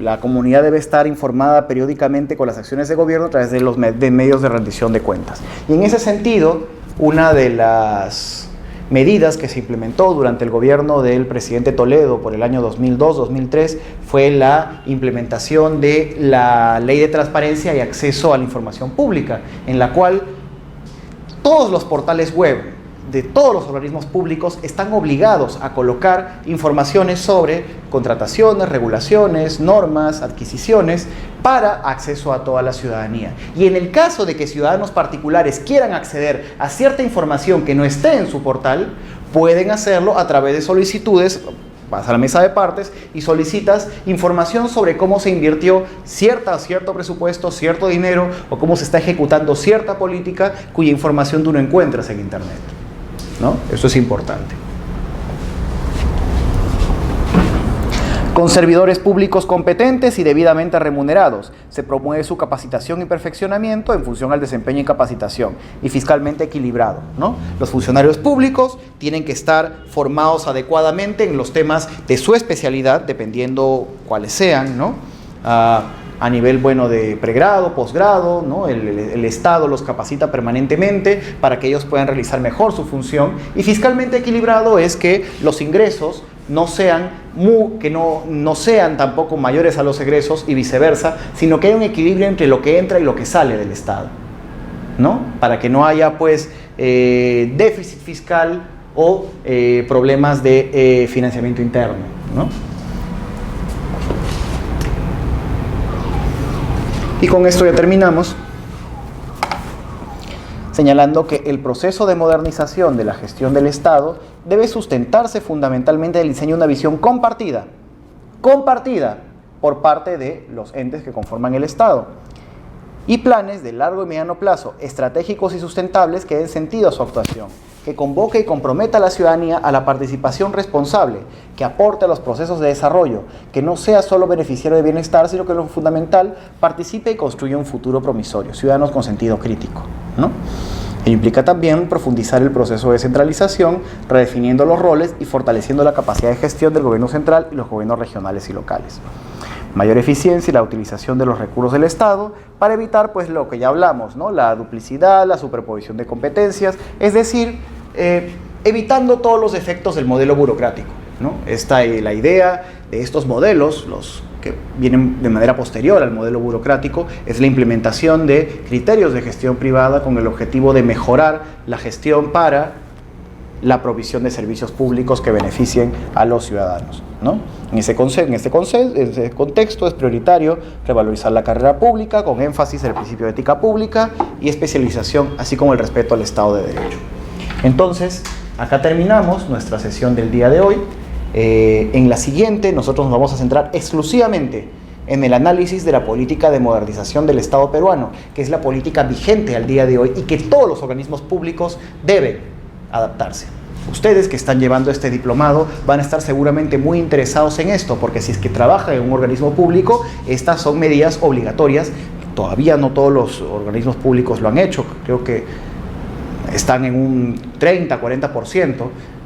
A: La comunidad debe estar informada periódicamente con las acciones de gobierno a través de los medios de rendición de cuentas. Y en ese sentido, una de las medidas que se implementó durante el gobierno del presidente Toledo por el año 2002-2003 fue la implementación de la Ley de Transparencia y Acceso a la Información Pública, en la cual todos los portales web de todos los organismos públicos están obligados a colocar informaciones sobre contrataciones, regulaciones, normas, adquisiciones para acceso a toda la ciudadanía. Y en el caso de que ciudadanos particulares quieran acceder a cierta información que no esté en su portal, pueden hacerlo a través de solicitudes. Vas a la mesa de partes y solicitas información sobre cómo se invirtió cierto presupuesto, cierto dinero, o cómo se está ejecutando cierta política cuya información tú no encuentras en Internet, ¿no? Eso es importante. Con servidores públicos competentes y debidamente remunerados. Se promueve su capacitación y perfeccionamiento en función al desempeño y capacitación, y fiscalmente equilibrado, ¿no? Los funcionarios públicos tienen que estar formados adecuadamente en los temas de su especialidad, dependiendo cuáles sean, ¿no? A nivel, de pregrado, posgrado, ¿no? El Estado los capacita permanentemente para que ellos puedan realizar mejor su función. Y fiscalmente equilibrado es que los ingresos no sean tampoco mayores a los egresos y viceversa, sino que haya un equilibrio entre lo que entra y lo que sale del Estado, ¿no? Para que no haya déficit fiscal o problemas de financiamiento interno, ¿no? Y con esto ya terminamos, señalando que el proceso de modernización de la gestión del Estado debe sustentarse fundamentalmente en el diseño de una visión compartida por parte de los entes que conforman el Estado, y planes de largo y mediano plazo, estratégicos y sustentables, que den sentido a su actuación, que convoque y comprometa a la ciudadanía a la participación responsable, que aporte a los procesos de desarrollo, que no sea solo beneficiario de bienestar, sino que lo fundamental, participe y construya un futuro promisorio, ciudadanos con sentido crítico, ¿no? Ello implica también profundizar el proceso de descentralización, redefiniendo los roles y fortaleciendo la capacidad de gestión del gobierno central y los gobiernos regionales y locales. mayor eficiencia y la utilización de los recursos del Estado para evitar pues lo que ya hablamos, ¿no? La duplicidad, la superposición de competencias, es decir, evitando todos los efectos del modelo burocrático, ¿no? La idea de estos modelos, los que vienen de manera posterior al modelo burocrático, es la implementación de criterios de gestión privada con el objetivo de mejorar la gestión para la provisión de servicios públicos que beneficien a los ciudadanos, ¿no? En ese contexto es prioritario revalorizar la carrera pública con énfasis en el principio de ética pública y especialización, así como el respeto al Estado de Derecho. Entonces, acá terminamos nuestra sesión del día de hoy. En la siguiente nosotros nos vamos a centrar exclusivamente en el análisis de la política de modernización del Estado peruano, que es la política vigente al día de hoy y que todos los organismos públicos deben adaptarse. Ustedes que están llevando este diplomado van a estar seguramente muy interesados en esto, porque si es que trabajan en un organismo público, estas son medidas obligatorias. Todavía no todos los organismos públicos lo han hecho, creo que están en un 30-40%,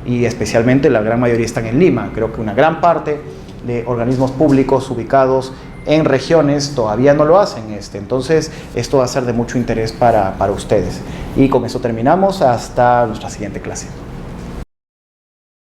A: y especialmente la gran mayoría están en Lima. Creo que una gran parte de organismos públicos ubicados en regiones todavía no lo hacen. Entonces, esto va a ser de mucho interés para ustedes. Y con eso terminamos. Hasta nuestra siguiente clase.